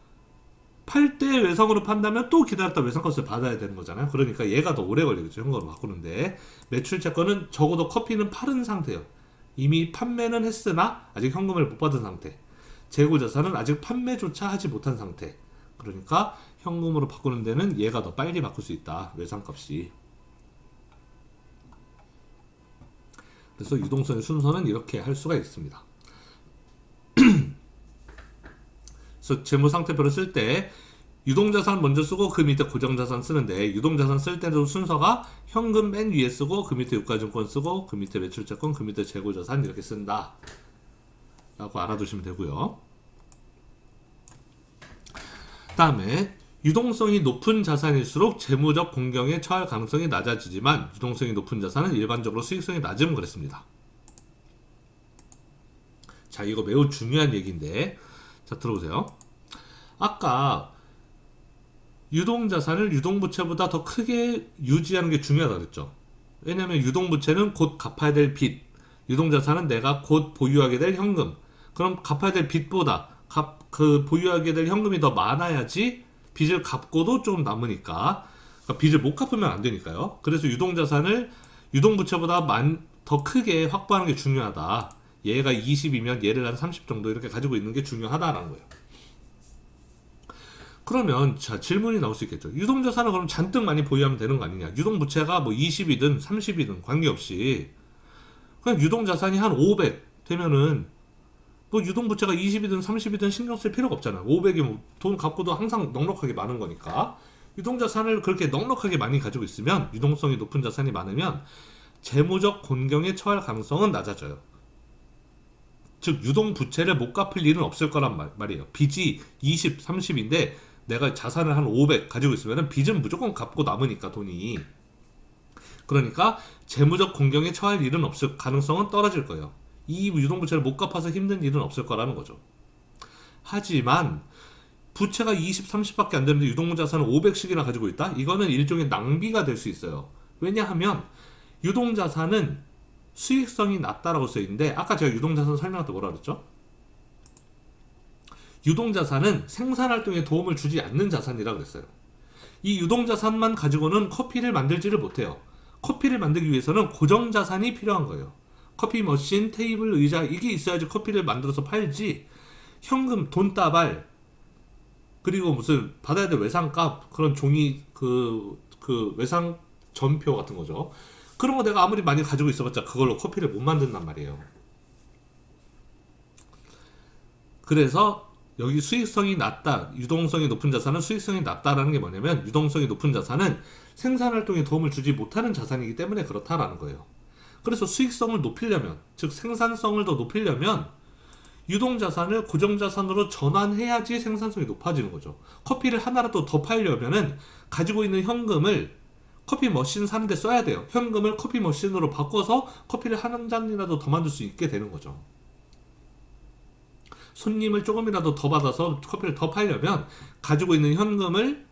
팔 때 외상으로 판다면 또 기다렸다 외상값을 받아야 되는 거잖아요. 그러니까 얘가 더 오래 걸리겠죠. 현금으로 바꾸는데 매출채권은 적어도 커피는 팔은 상태예요. 이미 판매는 했으나 아직 현금을 못 받은 상태. 재고자산은 아직 판매조차 하지 못한 상태. 그러니까 현금으로 바꾸는 데는 얘가 더 빨리 바꿀 수 있다. 외상값이. 그래서 유동성의 순서는 이렇게 할 수가 있습니다. 그래서 재무상태표를 쓸 때 유동자산 먼저 쓰고 그 밑에 고정자산 쓰는데, 유동자산 쓸 때도 순서가 현금 맨 위에 쓰고 그 밑에 유가증권 쓰고 그 밑에 매출채권 그 밑에 재고자산 이렇게 쓴다 라고 알아두시면 되고요. 그 다음에 유동성이 높은 자산일수록 재무적 공경에 처할 가능성이 낮아지지만 유동성이 높은 자산은 일반적으로 수익성이 낮음 그랬습니다. 자, 이거 매우 중요한 얘기인데, 자, 들어보세요. 아까 유동자산을 유동부채보다 더 크게 유지하는 게 중요하다고 그랬죠. 왜냐하면 유동부채는 곧 갚아야 될 빚, 유동자산은 내가 곧 보유하게 될 현금. 그럼 갚아야 될 빚보다 보유하게 될 현금이 더 많아야지 빚을 갚고도 좀 남으니까, 그러니까 빚을 못 갚으면 안 되니까요. 그래서 유동자산을 유동부채보다 더 크게 확보하는 게 중요하다. 얘가 20이면 얘를 한 30 정도 이렇게 가지고 있는 게 중요하다라는 거예요. 그러면 자, 질문이 나올 수 있겠죠. 유동자산을 그럼 잔뜩 많이 보유하면 되는 거 아니냐. 유동부채가 뭐 20이든 30이든 관계없이 그냥 유동자산이 한 500 되면은 뭐 유동부채가 20이든 30이든 신경 쓸 필요가 없잖아요. 500이면 돈 갖고도 항상 넉넉하게 많은 거니까. 유동자산을 그렇게 넉넉하게 많이 가지고 있으면, 유동성이 높은 자산이 많으면 재무적 곤경에 처할 가능성은 낮아져요. 즉 유동부채를 못 갚을 일은 없을 거란 말이에요. 빚이 20, 30인데 내가 자산을 한 500 가지고 있으면 빚은 무조건 갚고 남으니까 돈이. 그러니까 재무적 공경에 처할 일은 없을 가능성은 떨어질 거예요. 이 유동부채를 못 갚아서 힘든 일은 없을 거라는 거죠. 하지만 부채가 20, 30밖에 안 되는데 유동자산을 500씩이나 가지고 있다? 이거는 일종의 낭비가 될 수 있어요. 왜냐하면 유동자산은 수익성이 낮다라고 써있는데, 아까 제가 유동자산 설명할 때 뭐라 그랬죠? 유동자산은 생산활동에 도움을 주지 않는 자산이라고 그랬어요. 이 유동자산만 가지고는 커피를 만들지를 못해요. 커피를 만들기 위해서는 고정자산이 필요한 거예요. 커피 머신, 테이블, 의자 이게 있어야지 커피를 만들어서 팔지, 현금, 돈다발, 그리고 무슨 받아야 될 외상값, 그런 종이 그 외상 전표 같은 거죠. 그런 거 내가 아무리 많이 가지고 있어봤자 그걸로 커피를 못 만든단 말이에요. 그래서 여기 수익성이 낮다, 유동성이 높은 자산은 수익성이 낮다라는 게 뭐냐면, 유동성이 높은 자산은 생산활동에 도움을 주지 못하는 자산이기 때문에 그렇다라는 거예요. 그래서 수익성을 높이려면, 즉 생산성을 더 높이려면 유동자산을 고정자산으로 전환해야지 생산성이 높아지는 거죠. 커피를 하나라도 더 팔려면은 가지고 있는 현금을 커피 머신 사는데 써야 돼요. 현금을 커피 머신으로 바꿔서 커피를 한 잔이라도 더 만들 수 있게 되는 거죠. 손님을 조금이라도 더 받아서 커피를 더 팔려면 가지고 있는 현금을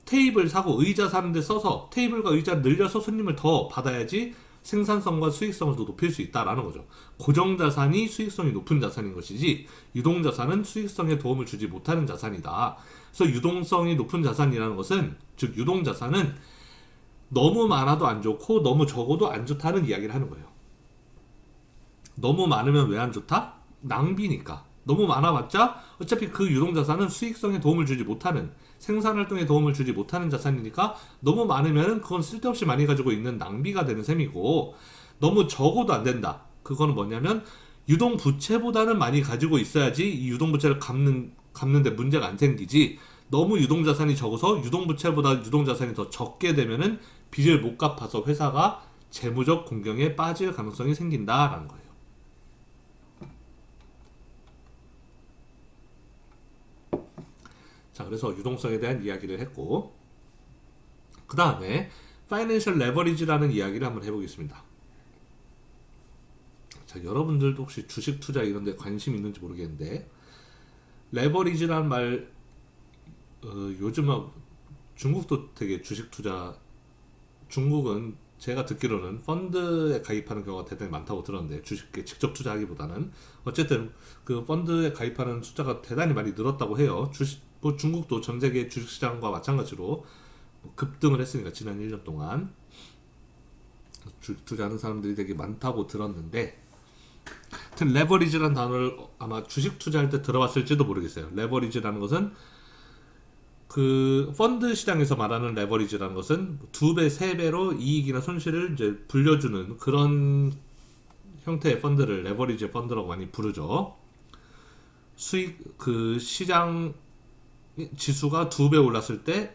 테이블 사고 의자 사는데 써서 테이블과 의자를 늘려서 손님을 더 받아야지 생산성과 수익성을 더 높일 수 있다라는 거죠. 고정자산이 수익성이 높은 자산인 것이지 유동자산은 수익성에 도움을 주지 못하는 자산이다. 그래서 유동성이 높은 자산이라는 것은, 즉 유동자산은 너무 많아도 안 좋고 너무 적어도 안 좋다는 이야기를 하는 거예요. 너무 많으면 왜 안 좋다? 낭비니까. 너무 많아봤자 어차피 그 유동자산은 수익성에 도움을 주지 못하는, 생산활동에 도움을 주지 못하는 자산이니까 너무 많으면 그건 쓸데없이 많이 가지고 있는 낭비가 되는 셈이고, 너무 적어도 안 된다. 그거는 뭐냐면 유동부채보다는 많이 가지고 있어야지 이 유동부채를 갚는데 문제가 안 생기지, 너무 유동자산이 적어서 유동부채보다 유동자산이 더 적게 되면은 빚을 못 갚아서 회사가 재무적 공경에 빠질 가능성이 생긴다라는 거예요. 자, 그래서 유동성에 대한 이야기를 했고, 그 다음에 파이낸셜 레버리지라는 이야기를 한번 해보겠습니다. 자, 여러분들도 혹시 주식 투자 이런 데 관심 있는지 모르겠는데, 레버리지라는 말, 요즘 중국도 되게 주식 투자, 중국은 제가 듣기로는 펀드에 가입하는 경우가 대단히 많다고 들었는데, 주식에 직접 투자하기보다는 어쨌든 그 펀드에 가입하는 숫자가 대단히 많이 늘었다고 해요. 뭐 중국도 전 세계 주식시장과 마찬가지로 급등을 했으니까 지난 1년 동안 주식 투자하는 사람들이 되게 많다고 들었는데, 하여튼 레버리지라는 단어를 아마 주식 투자할 때 들어봤을지도 모르겠어요. 레버리지라는 것은 그 펀드 시장에서 말하는 레버리지라는 것은 2배, 3배로 이익이나 손실을 이제 불려주는 그런 형태의 펀드를 레버리지 펀드라고 많이 부르죠. 그 시장 지수가 2배 올랐을 때,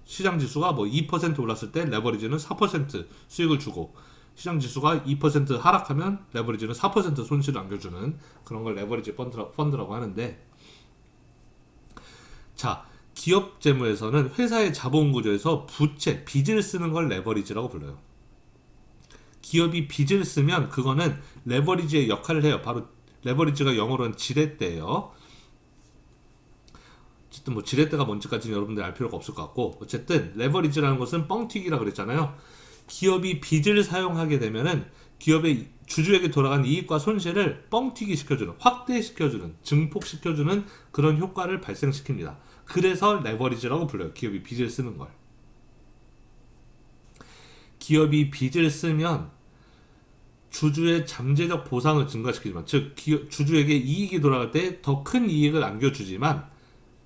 시장 지수가 뭐 2% 올랐을 때 레버리지는 4% 수익을 주고, 시장 지수가 2% 하락하면 레버리지는 4% 손실을 안겨주는 그런 걸 레버리지 펀드라고 하는데, 자, 기업 재무에서는 회사의 자본 구조에서 부채, 빚을 쓰는 걸 레버리지라고 불러요. 기업이 빚을 쓰면 그거는 레버리지의 역할을 해요. 바로 레버리지가 영어로는 지렛대예요. 어쨌든 뭐 지렛대가 뭔지까지는 여러분들 알 필요가 없을 것 같고, 어쨌든 레버리지라는 것은 뻥튀기라 그랬잖아요. 기업이 빚을 사용하게 되면은 기업의 주주에게 돌아간 이익과 손실을 뻥튀기 시켜주는, 확대시켜주는, 증폭시켜주는 그런 효과를 발생시킵니다. 그래서 레버리지라고 불러요. 기업이 빚을 쓰는 걸. 기업이 빚을 쓰면 주주의 잠재적 보상을 증가시키지만, 즉 주주에게 이익이 돌아갈 때 더 큰 이익을 안겨주지만,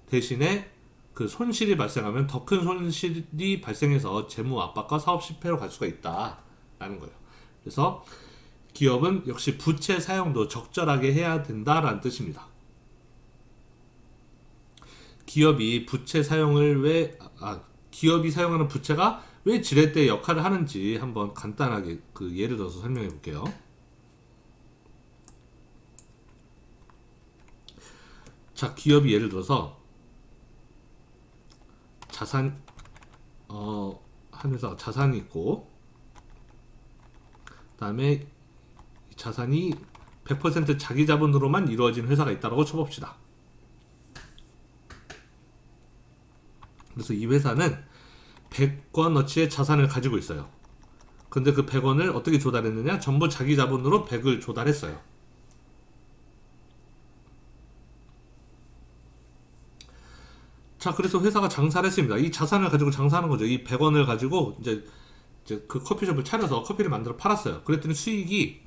대신에 그 손실이 발생하면 더 큰 손실이 발생해서 재무 압박과 사업 실패로 갈 수가 있다라는 거예요. 그래서 기업은 역시 부채 사용도 적절하게 해야 된다라는 뜻입니다. 기업이 부채 사용을 기업이 사용하는 부채가 왜 지렛대 역할을 하는지 한번 간단하게 그 예를 들어서 설명해 볼게요. 자, 기업이 예를 들어서 한 회사가 자산이 있고, 그 다음에 자산이 100% 자기 자본으로만 이루어진 회사가 있다고 쳐봅시다. 그래서 이 회사는 100원어치의 자산을 가지고 있어요. 근데 그 100원을 어떻게 조달했느냐? 전부 자기 자본으로 100을 조달했어요. 자, 그래서 회사가 장사를 했습니다. 이 자산을 가지고 장사하는 거죠. 이 100원을 가지고 이제 그 커피숍을 차려서 커피를 만들어 팔았어요. 그랬더니 수익이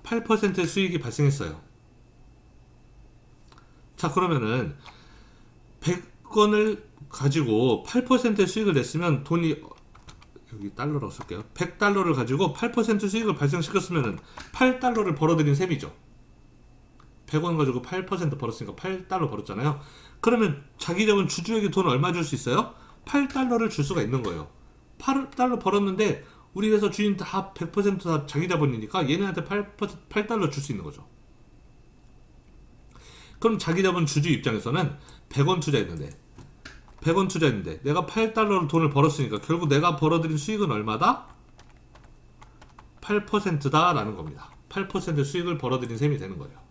8%의 수익이 발생했어요. 자, 그러면은 100원을 가지고 8%의 수익을 냈으면 돈이, 여기 달러라고 쓸게요. 100달러를 가지고 8% 수익을 발생시켰으면 8달러를 벌어들인 셈이죠. 100원 가지고 8% 벌었으니까 8달러 벌었잖아요. 그러면 자기 자본 주주에게 돈 얼마 줄 수 있어요? 8달러를 줄 수가 있는 거예요. 8달러 벌었는데 우리 회사 주인 다 100%다 자기 자본이니까 얘네한테 8달러 줄 수 있는 거죠. 그럼 자기 자본 주주 입장에서는 100원 투자했는데 내가 8달러로 돈을 벌었으니까 결국 내가 벌어들인 수익은 얼마다? 8%다 라는 겁니다. 8% 수익을 벌어들인 셈이 되는 거예요.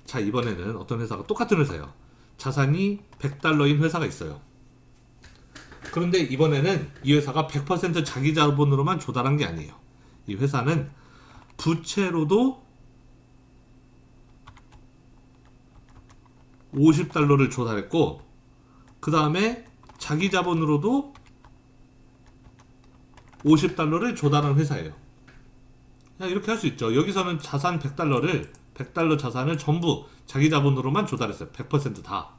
자, 이번에는 어떤 회사가, 똑같은 회사예요. 자산이 100달러인 회사가 있어요. 그런데 이번에는 이 회사가 100% 자기 자본으로만 조달한 게 아니에요. 이 회사는 부채로도 50달러를 조달했고, 그 다음에 자기 자본으로도 50달러를 조달한 회사예요. 이렇게 할 수 있죠. 여기서는 자산 100달러 자산을 전부 자기 자본으로만 조달했어요. 100% 다.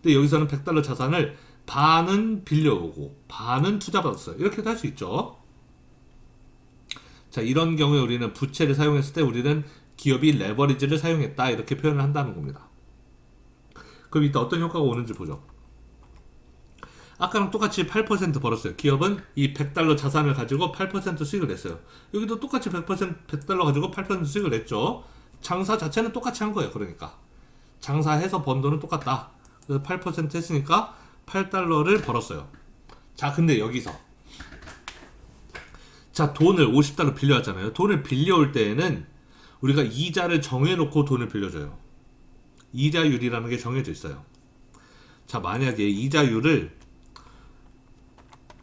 근데 여기서는 100달러 자산을 반은 빌려오고 반은 투자받았어요. 이렇게도 할 수 있죠. 자, 이런 경우에 우리는 부채를 사용했을 때 우리는 기업이 레버리지를 사용했다 이렇게 표현을 한다는 겁니다. 그럼 이따 어떤 효과가 오는지 보죠. 아까랑 똑같이 8% 벌었어요. 기업은 이 100달러 자산을 가지고 8% 수익을 냈어요. 여기도 똑같이 100달러 가지고 8% 수익을 냈죠. 장사 자체는 똑같이 한 거예요. 그러니까 장사해서 번 돈은 똑같다. 그래서 8% 했으니까 8달러를 벌었어요. 자, 근데 여기서 자, 돈을 50달러 빌려왔잖아요. 돈을 빌려올 때에는 우리가 이자를 정해놓고 돈을 빌려줘요. 이자율이라는 게 정해져 있어요. 자, 만약에 이자율을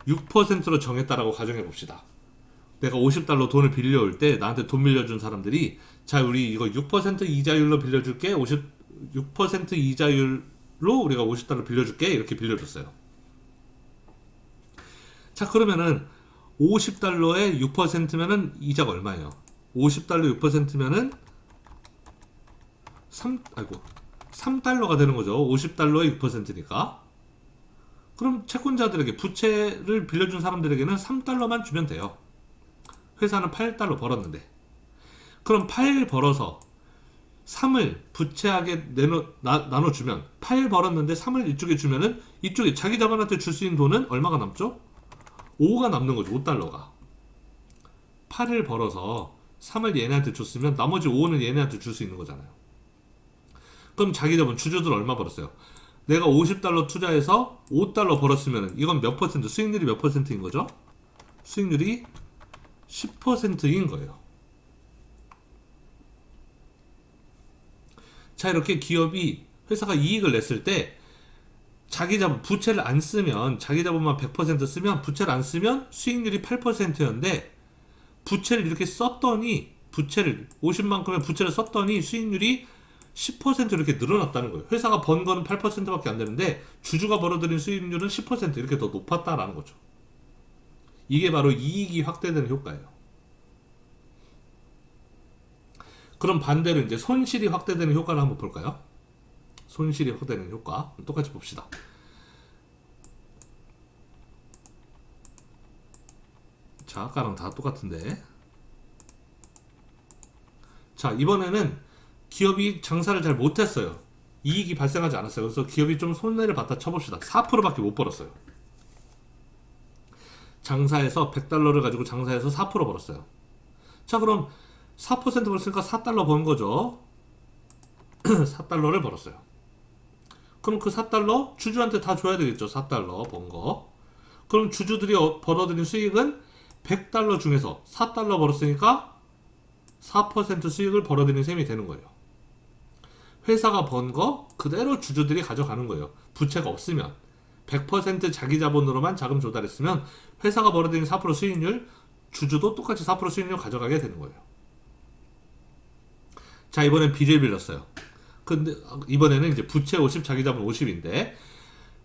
6%로 정했다라고 가정해 봅시다. 내가 50달러 돈을 빌려올 때 나한테 돈 빌려준 사람들이 자, 우리 이거 6% 이자율로 빌려줄게. 6% 이자율로 우리가 50달러 빌려줄게. 이렇게 빌려줬어요. 자, 그러면은 50달러에 6%면은 이자가 얼마예요? 50달러 6%면은 3달러가 되는 거죠. 50달러에 6%니까. 그럼 채권자들에게 부채를 빌려준 사람들에게는 3달러만 주면 돼요. 회사는 8달러 벌었는데. 그럼 8 벌어서 3을 부채하게 나눠주면 8 벌었는데 3을 이쪽에 주면은 이쪽에 자기 자본한테 줄 수 있는 돈은 얼마가 남죠? 5가 남는 거죠. 5달러가. 8을 벌어서 3을 얘네한테 줬으면 나머지 5는 얘네한테 줄 수 있는 거잖아요. 그럼 자기 자본 주주들 얼마 벌었어요? 내가 50달러 투자해서 5달러 벌었으면 이건 몇 퍼센트? 수익률이 몇 퍼센트인 거죠? 수익률이 10%인 거예요. 자, 이렇게 기업이 회사가 이익을 냈을 때 자기 자본 부채를 안 쓰면 자기 자본만 100% 쓰면 부채를 안 쓰면 수익률이 8%였는데 부채를 이렇게 썼더니 부채를 50만큼의 부채를 썼더니 수익률이 10% 이렇게 늘어났다는 거예요. 회사가 번 거는 8%밖에 안 되는데 주주가 벌어들인 수익률은 10% 이렇게 더 높았다라는 거죠. 이게 바로 이익이 확대되는 효과예요. 그럼 반대로 이제 손실이 확대되는 효과를 한번 볼까요? 손실이 확대되는 효과 똑같이 봅시다. 자, 아까랑 다 똑같은데. 자, 이번에는 기업이 장사를 잘 못했어요. 이익이 발생하지 않았어요. 그래서 기업이 좀 손해를 봤다 쳐봅시다. 4%밖에 못 벌었어요. 장사해서 100달러를 가지고 장사해서 4% 벌었어요. 자, 그럼 4% 벌었으니까 4달러 번 거죠. 4달러를 벌었어요. 그럼 그 4달러 주주한테 다 줘야 되겠죠. 4달러 번 거. 그럼 주주들이 벌어들인 수익은 100달러 중에서 4달러 벌었으니까 4% 수익을 벌어들인 셈이 되는 거예요. 회사가 번 거 그대로 주주들이 가져가는 거예요. 부채가 없으면 100% 자기 자본으로만 자금 조달했으면 회사가 벌어들인 4% 수익률 주주도 똑같이 4% 수익률 가져가게 되는 거예요. 자, 이번엔 빚을 빌렸어요. 근데 이번에는 이제 부채 50 자기 자본 50인데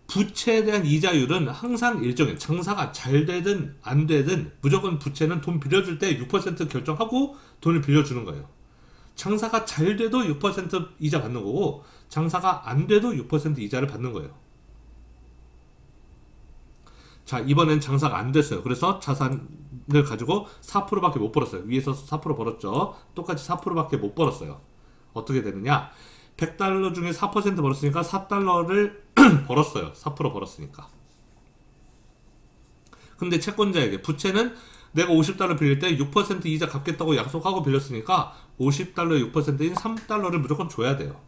부채에 대한 이자율은 항상 일정해. 장사가 잘 되든 안 되든 무조건 부채는 돈 빌려줄 때 6% 결정하고 돈을 빌려주는 거예요. 장사가 잘 돼도 6% 이자 받는 거고 장사가 안 돼도 6% 이자를 받는 거예요. 자, 이번엔 장사가 안 됐어요. 그래서 자산을 가지고 4%밖에 못 벌었어요. 위에서 4% 벌었죠. 똑같이 4%밖에 못 벌었어요. 어떻게 되느냐? 100달러 중에 4% 벌었으니까 4달러를 벌었어요. 4% 벌었으니까. 근데 채권자에게 부채는 내가 50달러 빌릴 때 6% 이자 갚겠다고 약속하고 빌렸으니까 50달러 6%인 3달러를 무조건 줘야 돼요.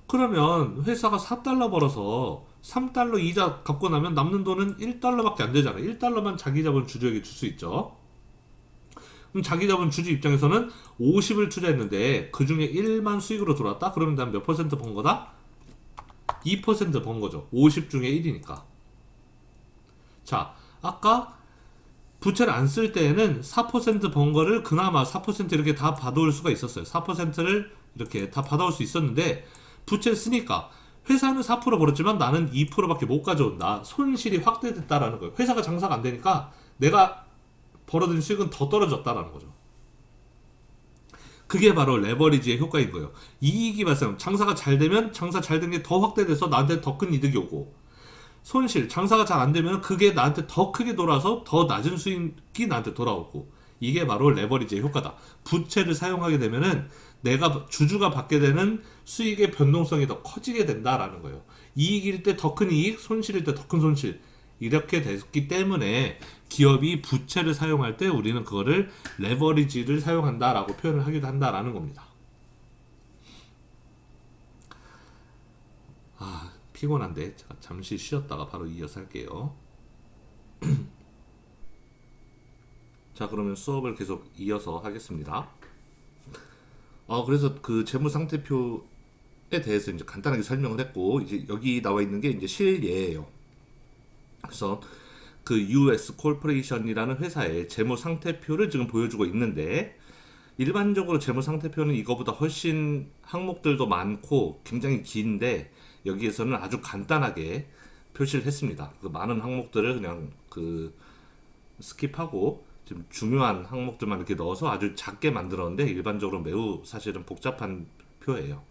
그러면 회사가 4달러 벌어서 3달러 이자 갚고 나면 남는 돈은 1달러밖에 안 되잖아요. 1달러만 자기 자본 주주에게 줄 수 있죠. 그럼 자기 자본 주주 입장에서는 50을 투자했는데 그 중에 1만 수익으로 들어왔다? 그러면 난 몇 퍼센트 번 거다? 2% 번 거죠. 50 중에 1이니까. 자, 아까 부채를 안 쓸 때에는 4% 번 거를 그나마 4% 이렇게 다 받아올 수가 있었어요. 4%를 이렇게 다 받아올 수 있었는데 부채를 쓰니까 회사는 4% 벌었지만 나는 2%밖에 못 가져온다. 손실이 확대됐다라는 거예요. 회사가 장사가 안 되니까 내가 벌어들인 수익은 더 떨어졌다라는 거죠. 그게 바로 레버리지의 효과인 거예요. 이익이 발생, 장사가 잘 되면 장사 잘 된 게 더 확대돼서 나한테 더 큰 이득이 오고 손실, 장사가 잘 안 되면 그게 나한테 더 크게 돌아서 더 낮은 수익이 나한테 돌아오고 이게 바로 레버리지의 효과다. 부채를 사용하게 되면은 내가 주주가 받게 되는 수익의 변동성이 더 커지게 된다라는 거예요. 이익일 때 더 큰 이익, 손실일 때 더 큰 손실. 이렇게 됐기 때문에 기업이 부채를 사용할 때 우리는 그거를 레버리지를 사용한다라고 표현을 하기도 한다라는 겁니다. 피곤한데 제가 잠시 쉬었다가 바로 이어서 할게요. 자, 그러면 수업을 계속 이어서 하겠습니다. 그래서 그 재무상태표에 대해서 이제 간단하게 설명을 했고, 이제 여기 나와 있는 게 이제 실예예요. 그래서 그 US 콜포레이션이라는 회사의 재무상태표를 지금 보여주고 있는데, 일반적으로 재무상태표는 이거보다 훨씬 항목들도 많고 굉장히 긴데, 여기에서는 아주 간단하게 표시를 했습니다. 그 많은 항목들을 그냥 그 스킵하고 좀 중요한 항목들만 이렇게 넣어서 아주 작게 만들었는데, 일반적으로 매우 사실은 복잡한 표예요.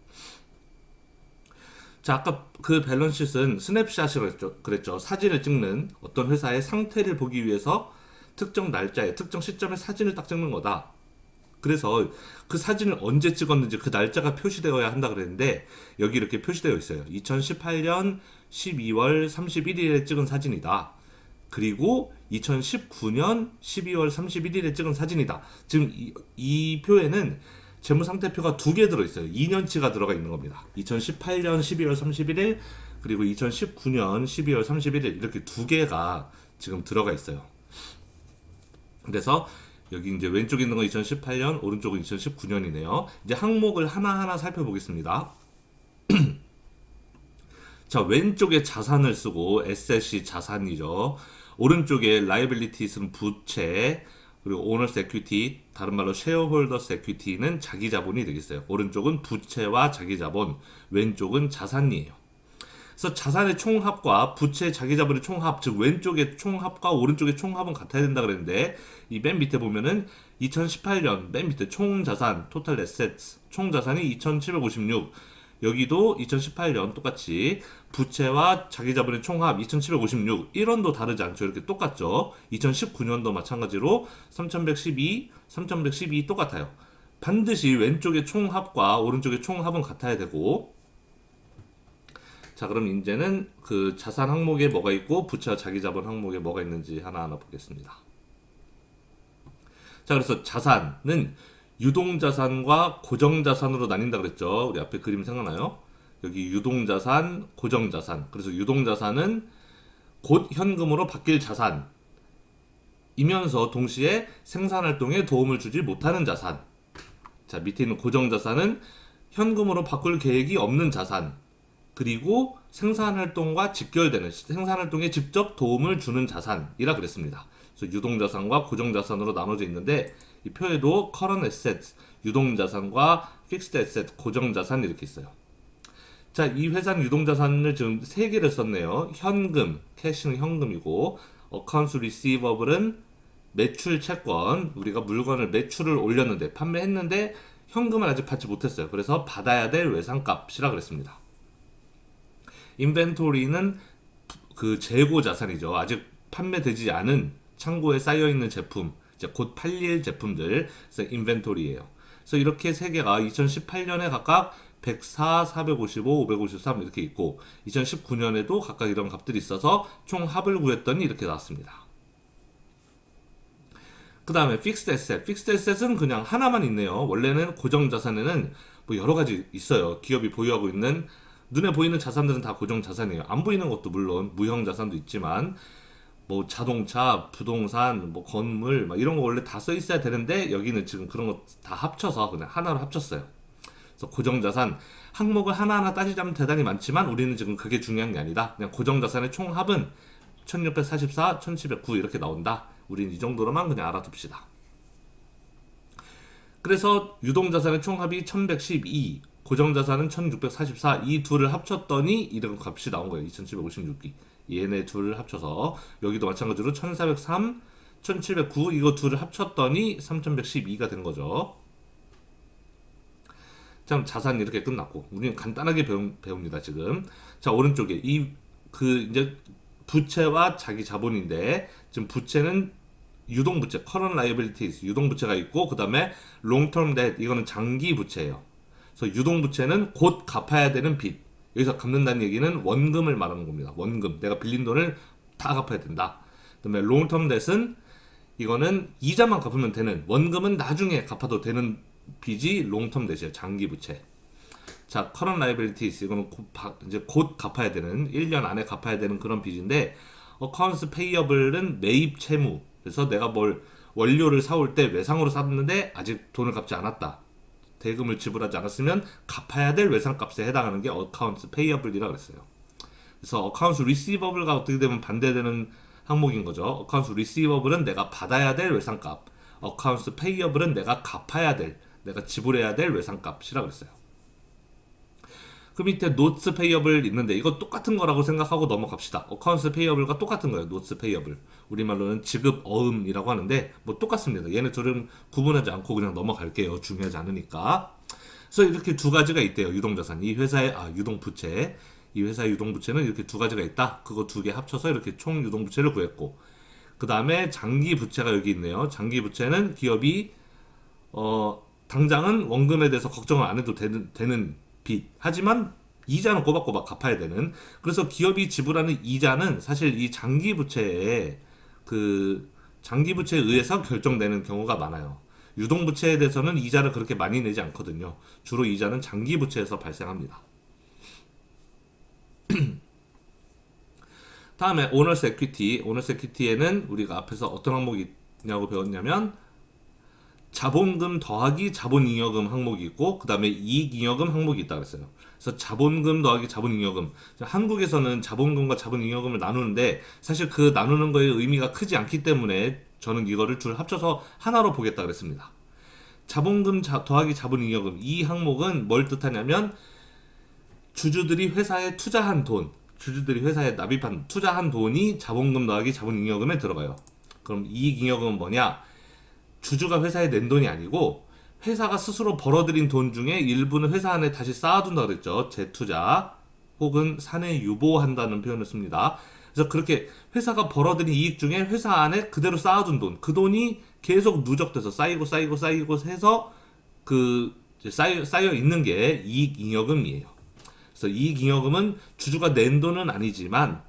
자, 아까 그 밸런스시트는 스냅샷이라고 그랬죠. 사진을 찍는, 어떤 회사의 상태를 보기 위해서 특정 날짜에 특정 시점에 사진을 딱 찍는 거다. 그래서 그 사진을 언제 찍었는지 그 날짜가 표시되어야 한다 그랬는데, 여기 이렇게 표시되어 있어요. 2018년 12월 31일에 찍은 사진이다. 그리고 2019년 12월 31일에 찍은 사진이다. 지금 이 표에는 재무상태표가 두 개 들어있어요. 2년치가 들어가 있는 겁니다. 2018년 12월 31일 그리고 2019년 12월 31일 이렇게 두 개가 지금 들어가 있어요. 그래서 여기 이제 왼쪽에 있는 건 2018년, 오른쪽은 2019년이네요. 이제 항목을 하나하나 살펴보겠습니다. 자, 왼쪽에 자산을 쓰고 에셋이 자산이죠. 오른쪽에 liabilities는 부채, 그리고 owners equity, 다른 말로 shareholders equity는 자기 자본이 되겠어요. 오른쪽은 부채와 자기 자본, 왼쪽은 자산이에요. 그래서 자산의 총합과 부채 자기 자본의 총합, 즉 왼쪽의 총합과 오른쪽의 총합은 같아야 된다 그랬는데, 이 맨 밑에 보면은 2018년 맨 밑에 총자산 total assets 총자산이 2756, 여기도 2018년 똑같이 부채와 자기 자본의 총합 2756, 1원도 다르지 않죠. 이렇게 똑같죠. 2019년도 마찬가지로 3112, 3112 똑같아요. 반드시 왼쪽의 총합과 오른쪽의 총합은 같아야 되고, 자, 그럼 이제는 그 자산 항목에 뭐가 있고 부채와 자기 자본 항목에 뭐가 있는지 하나하나 보겠습니다. 자, 그래서 자산은 유동자산과 고정자산으로 나뉜다 그랬죠. 우리 앞에 그림 생각나요? 여기 유동자산, 고정자산. 그래서 유동자산은 곧 현금으로 바뀔 자산이면서 동시에 생산활동에 도움을 주지 못하는 자산. 자, 밑에 있는 고정자산은 현금으로 바꿀 계획이 없는 자산. 그리고 생산활동과 직결되는, 생산활동에 직접 도움을 주는 자산이라 그랬습니다. 그래서 유동자산과 고정자산으로 나눠져 있는데, 이 표에도 current asset, 유동자산과 fixed asset, 고정자산 이렇게 있어요. 자, 이 회사는 유동자산을 지금 세 개를 썼네요. 현금, 캐시는 현금이고, accounts receivables 매출 채권, 우리가 물건을 매출을 올렸는데 판매했는데 현금을 아직 받지 못했어요. 그래서 받아야 될 외상값이라 그랬습니다. 인벤토리는 그 재고 자산이죠. 아직 판매되지 않은 창고에 쌓여 있는 제품, 이제 곧 팔릴 제품들, 그래서 인벤토리예요. 그래서 이렇게 세 개가 2018년에 각각 104, 455, 553 이렇게 있고, 2019년에도 각각 이런 값들이 있어서 총 합을 구했더니 이렇게 나왔습니다. 그 다음에 fixed asset. fixed asset은 그냥 하나만 있네요. 원래는 고정 자산에는 뭐 여러 가지 있어요. 기업이 보유하고 있는, 눈에 보이는 자산들은 다 고정 자산이에요. 안 보이는 것도 물론 무형 자산도 있지만, 뭐 자동차, 부동산, 뭐 건물, 막 이런 거 원래 다 써 있어야 되는데, 여기는 지금 그런 거 다 합쳐서 그냥 하나로 합쳤어요. 그래서 고정자산 항목을 하나하나 따지자면 대단히 많지만 우리는 지금 그게 중요한 게 아니다. 그냥 고정자산의 총합은 1644, 1709 이렇게 나온다. 우리는 이 정도로만 그냥 알아둡시다. 그래서 유동자산의 총합이 1112, 고정자산은 1644, 이 둘을 합쳤더니 이런 값이 나온 거예요. 2756이. 얘네 둘을 합쳐서 여기도 마찬가지로 1403, 1709 이거 둘을 합쳤더니 3112가 된 거죠. 참, 자산 이렇게 끝났고, 우리는 간단하게 배웁니다 지금. 자, 오른쪽에 이제 부채와 자기 자본인데, 지금 부채는 유동부채, current liabilities, 유동부채가 있고, 그 다음에 long-term debt, 이거는 장기 부채예요. 그래서 유동부채는 곧 갚아야 되는 빚. 여기서 갚는다는 얘기는 원금을 말하는 겁니다. 원금. 내가 빌린 돈을 다 갚아야 된다. 그다음에 롱텀 뎃은 이거는 이자만 갚으면 되는, 원금은 나중에 갚아도 되는 빚이 롱텀 뎃이에요. 장기 부채. 자, current liabilities 이거는 이제 곧 갚아야 되는, 1년 안에 갚아야 되는 그런 빚인데, accounts payable은 매입 채무. 그래서 내가 뭘 원료를 사올 때 외상으로 샀는데 아직 돈을 갚지 않았다. 대금을 지불하지 않았으면 갚아야 될 외상값에 해당하는 게 accounts payable이라고 했어요. 그래서 accounts receivabl과 어떻게 되면 반대되는 항목인 거죠. accounts receivabl은 내가 받아야 될 외상값, accounts payable은 내가 갚아야 될, 내가 지불해야 될 외상값이라고 했어요. 그 밑에 notes payable 있는데 이거 똑같은 거라고 생각하고 넘어갑시다. accounts payable과 똑같은 거예요. notes payable. 우리말로는 지급 어음이라고 하는데 뭐 똑같습니다. 얘네 둘은 구분하지 않고 그냥 넘어갈게요. 중요하지 않으니까. 그래서 이렇게 두 가지가 있대요. 유동자산. 이 회사의 유동부채. 이 회사의 유동부채는 이렇게 두 가지가 있다. 그거 두 개 합쳐서 이렇게 총 유동부채를 구했고, 그 다음에 장기부채가 여기 있네요. 장기부채는 기업이 당장은 원금에 대해서 걱정을 안 해도 되는 빚. 하지만 이자는 꼬박꼬박 갚아야 되는. 그래서 기업이 지불하는 이자는 사실 이 장기부채에 장기부채에 의해서 결정되는 경우가 많아요. 유동부채에 대해서는 이자를 그렇게 많이 내지 않거든요. 주로 이자는 장기부채에서 발생합니다. 다음에 오너스 에퀴티. 오너스 에퀴티에는 우리가 앞에서 어떤 항목이 있냐고 배웠냐면 자본금 더하기 자본잉여금 항목이 있고, 그 다음에 이익잉여금 항목이 있다고 했어요. 그래서 자본금 더하기 자본잉여금. 한국에서는 자본금과 자본잉여금을 나누는데 사실 그 나누는 거에 의미가 크지 않기 때문에 저는 이거를 둘 합쳐서 하나로 보겠다 그랬습니다. 자본금 더하기 자본잉여금. 이 항목은 뭘 뜻하냐면 주주들이 회사에 투자한 돈, 주주들이 회사에 납입한, 투자한 돈이 자본금 더하기 자본잉여금에 들어가요. 그럼 이익잉여금은 뭐냐? 주주가 회사에 낸 돈이 아니고 회사가 스스로 벌어들인 돈 중에 일부는 회사 안에 다시 쌓아둔다 그랬죠. 재투자 혹은 사내 유보한다는 표현을 씁니다. 그래서 그렇게 회사가 벌어들인 이익 중에 회사 안에 그대로 쌓아둔 돈, 그 돈이 계속 누적돼서 쌓이고 해서 쌓여 있는 게 이익잉여금이에요. 그래서 이익잉여금은 주주가 낸 돈은 아니지만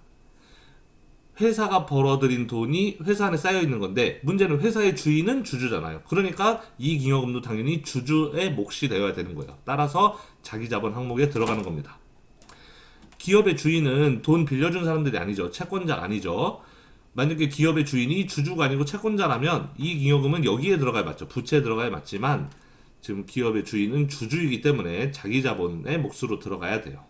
회사가 벌어들인 돈이 회사 안에 쌓여 있는 건데, 문제는 회사의 주인은 주주잖아요. 그러니까 이익잉여금도 당연히 주주의 몫이 되어야 되는 거예요. 따라서 자기자본 항목에 들어가는 겁니다. 기업의 주인은 돈 빌려준 사람들이 아니죠. 채권자가 아니죠. 만약에 기업의 주인이 주주가 아니고 채권자라면 이익잉여금은 여기에 들어가야 맞죠. 부채에 들어가야 맞지만 지금 기업의 주인은 주주이기 때문에 자기자본의 몫으로 들어가야 돼요.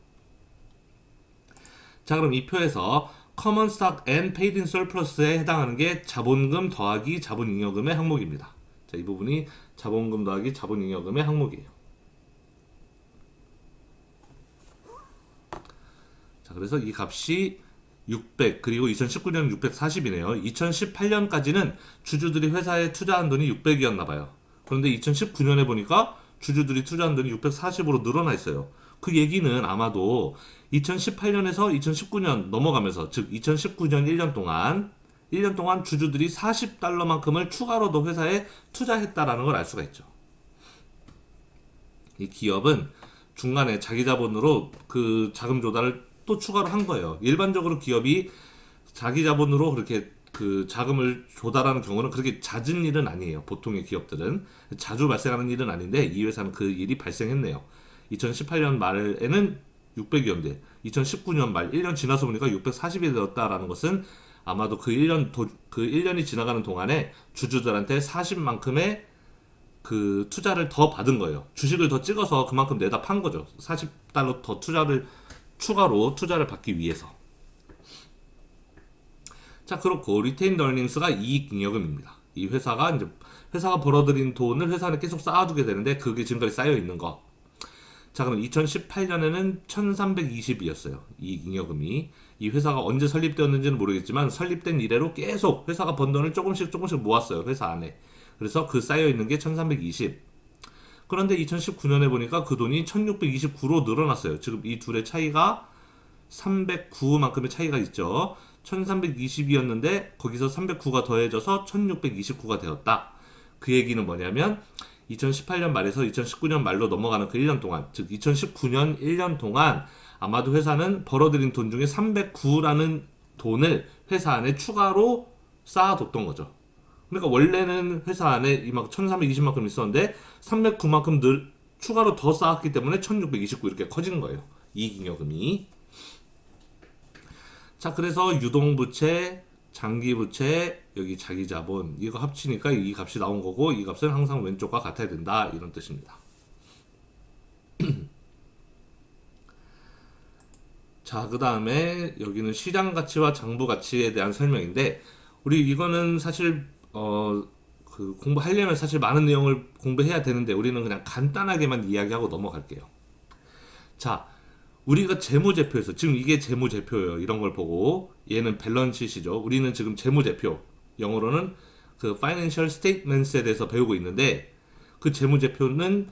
자, 그럼 이 표에서 common stock and paid in surplus에 해당하는 게 자본금 더하기 자본잉여금의 항목입니다. 자, 이 부분이 자본금 더하기 자본잉여금의 항목이에요. 자, 그래서 이 값이 600, 그리고 2019년 640이네요. 2018년까지는 주주들이 회사에 투자한 돈이 600이었나 봐요. 그런데 2019년에 보니까 주주들이 투자한 돈이 640으로 늘어나 있어요. 그 얘기는 아마도 2018년에서 2019년 넘어가면서, 즉 2019년 1년 동안 주주들이 $40만큼을 추가로 더 회사에 투자했다라는 걸 알 수가 있죠. 이 기업은 중간에 자기 자본으로 그 자금 조달을 또 추가로 한 거예요. 일반적으로 기업이 자기 자본으로 그렇게 그 자금을 조달하는 경우는 그렇게 잦은 일은 아니에요. 보통의 기업들은 자주 발생하는 일은 아닌데 이 회사는 그 일이 발생했네요. 2018년 말에는 600이었는데 2019년 말 1년 지나서 보니까 640이 되었다라는 것은 아마도 그 1년이 지나가는 동안에 주주들한테 40만큼의 그 투자를 더 받은 거예요. 주식을 더 찍어서 그만큼 내다 판 거죠. $40 더 추가로 투자를 받기 위해서. 자, 그렇고 retained earnings가 이익잉여금입니다. 이 회사가 벌어들인 돈을 회사 안에 계속 쌓아두게 되는데 그게 지금까지 쌓여 있는 거. 자, 그럼 2018년에는 1320이었어요. 이익잉여금이. 이 회사가 언제 설립되었는지는 모르겠지만 설립된 이래로 계속 회사가 번 돈을 조금씩 모았어요. 회사 안에. 그래서 그 쌓여있는 게 1320. 그런데 2019년에 보니까 그 돈이 1629로 늘어났어요. 지금 이 둘의 차이가 309만큼의 차이가 있죠. 1320이었는데 거기서 309가 더해져서 1629가 되었다. 그 얘기는 뭐냐면 2018년 말에서 2019년 말로 넘어가는 그 1년 동안, 즉 2019년 1년 동안 아마도 회사는 벌어들인 돈 중에 309라는 돈을 회사 안에 추가로 쌓아뒀던 거죠. 그러니까 원래는 회사 안에 이만큼 1320만큼 있었는데 309만큼 늘 추가로 더 쌓았기 때문에 1629 이렇게 커지는 거예요. 이익잉여금이. 자, 그래서 유동부채, 장기부채, 여기 자기자본 이거 합치니까 이 값이 나온 거고 이 값은 항상 왼쪽과 같아야 된다 이런 뜻입니다. 자, 그 다음에 여기는 시장가치와 장부가치에 대한 설명인데 우리 이거는 사실 그 공부하려면 사실 많은 내용을 공부해야 되는데 우리는 그냥 간단하게만 이야기하고 넘어갈게요. 자, 우리가 재무제표에서 지금 이게 재무제표예요. 이런 걸 보고 얘는 밸런스시트죠. 우리는 지금 재무제표 영어로는 그 Financial Statements에 대해서 배우고 있는데 그 재무제표는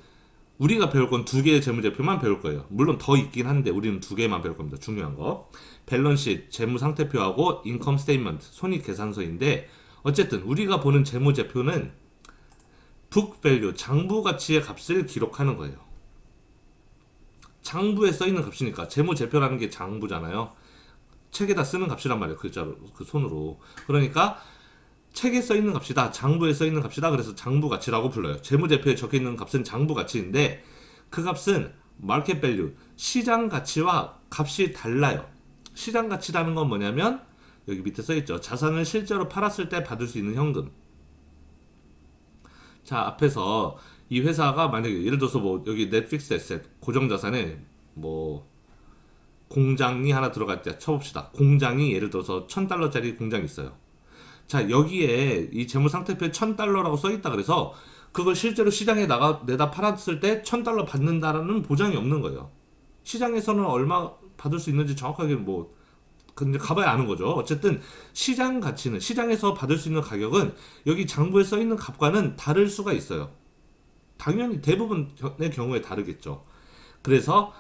우리가 배울 건 두 개의 재무제표만 배울 거예요. 물론 더 있긴 한데 우리는 두 개만 배울 겁니다. 중요한 거. 밸런스시트, 재무상태표하고 인컴 스테이트먼트, 손익계산서인데 어쨌든 우리가 보는 재무제표는 북 밸류, 장부 가치의 값을 기록하는 거예요. 장부에 써 있는 값이니까 재무제표라는 게 장부잖아요. 책에다 쓰는 값이란 말이에요. 글자로 그 손으로. 그러니까 책에 써 있는 값이다. 장부에 써 있는 값이다. 그래서 장부 가치라고 불러요. 재무제표에 적혀 있는 값은 장부 가치인데 그 값은 마켓 밸류, 시장 가치와 값이 달라요. 시장 가치라는 건 뭐냐면 여기 밑에 써 있죠. 자산을 실제로 팔았을 때 받을 수 있는 현금. 자, 앞에서 이 회사가 만약에 예를 들어서 뭐 여기 넷픽스 에셋 고정 자산에 뭐 공장이 하나 들어갈 때 쳐봅시다. 공장이 예를 들어서 $1,000짜리 공장이 있어요. 자, 여기에 이 재무상태표에 $1,000라고 써 있다 그래서 그걸 실제로 시장에 내다 팔았을 때 $1,000 받는다라는 보장이 없는 거예요. 시장에서는 얼마 받을 수 있는지 정확하게 뭐 근데 가봐야 아는 거죠. 어쨌든 시장 가치는 시장에서 받을 수 있는 가격은 여기 장부에 써 있는 값과는 다를 수가 있어요. 당연히 대부분의 경우에 다르겠죠. 그래서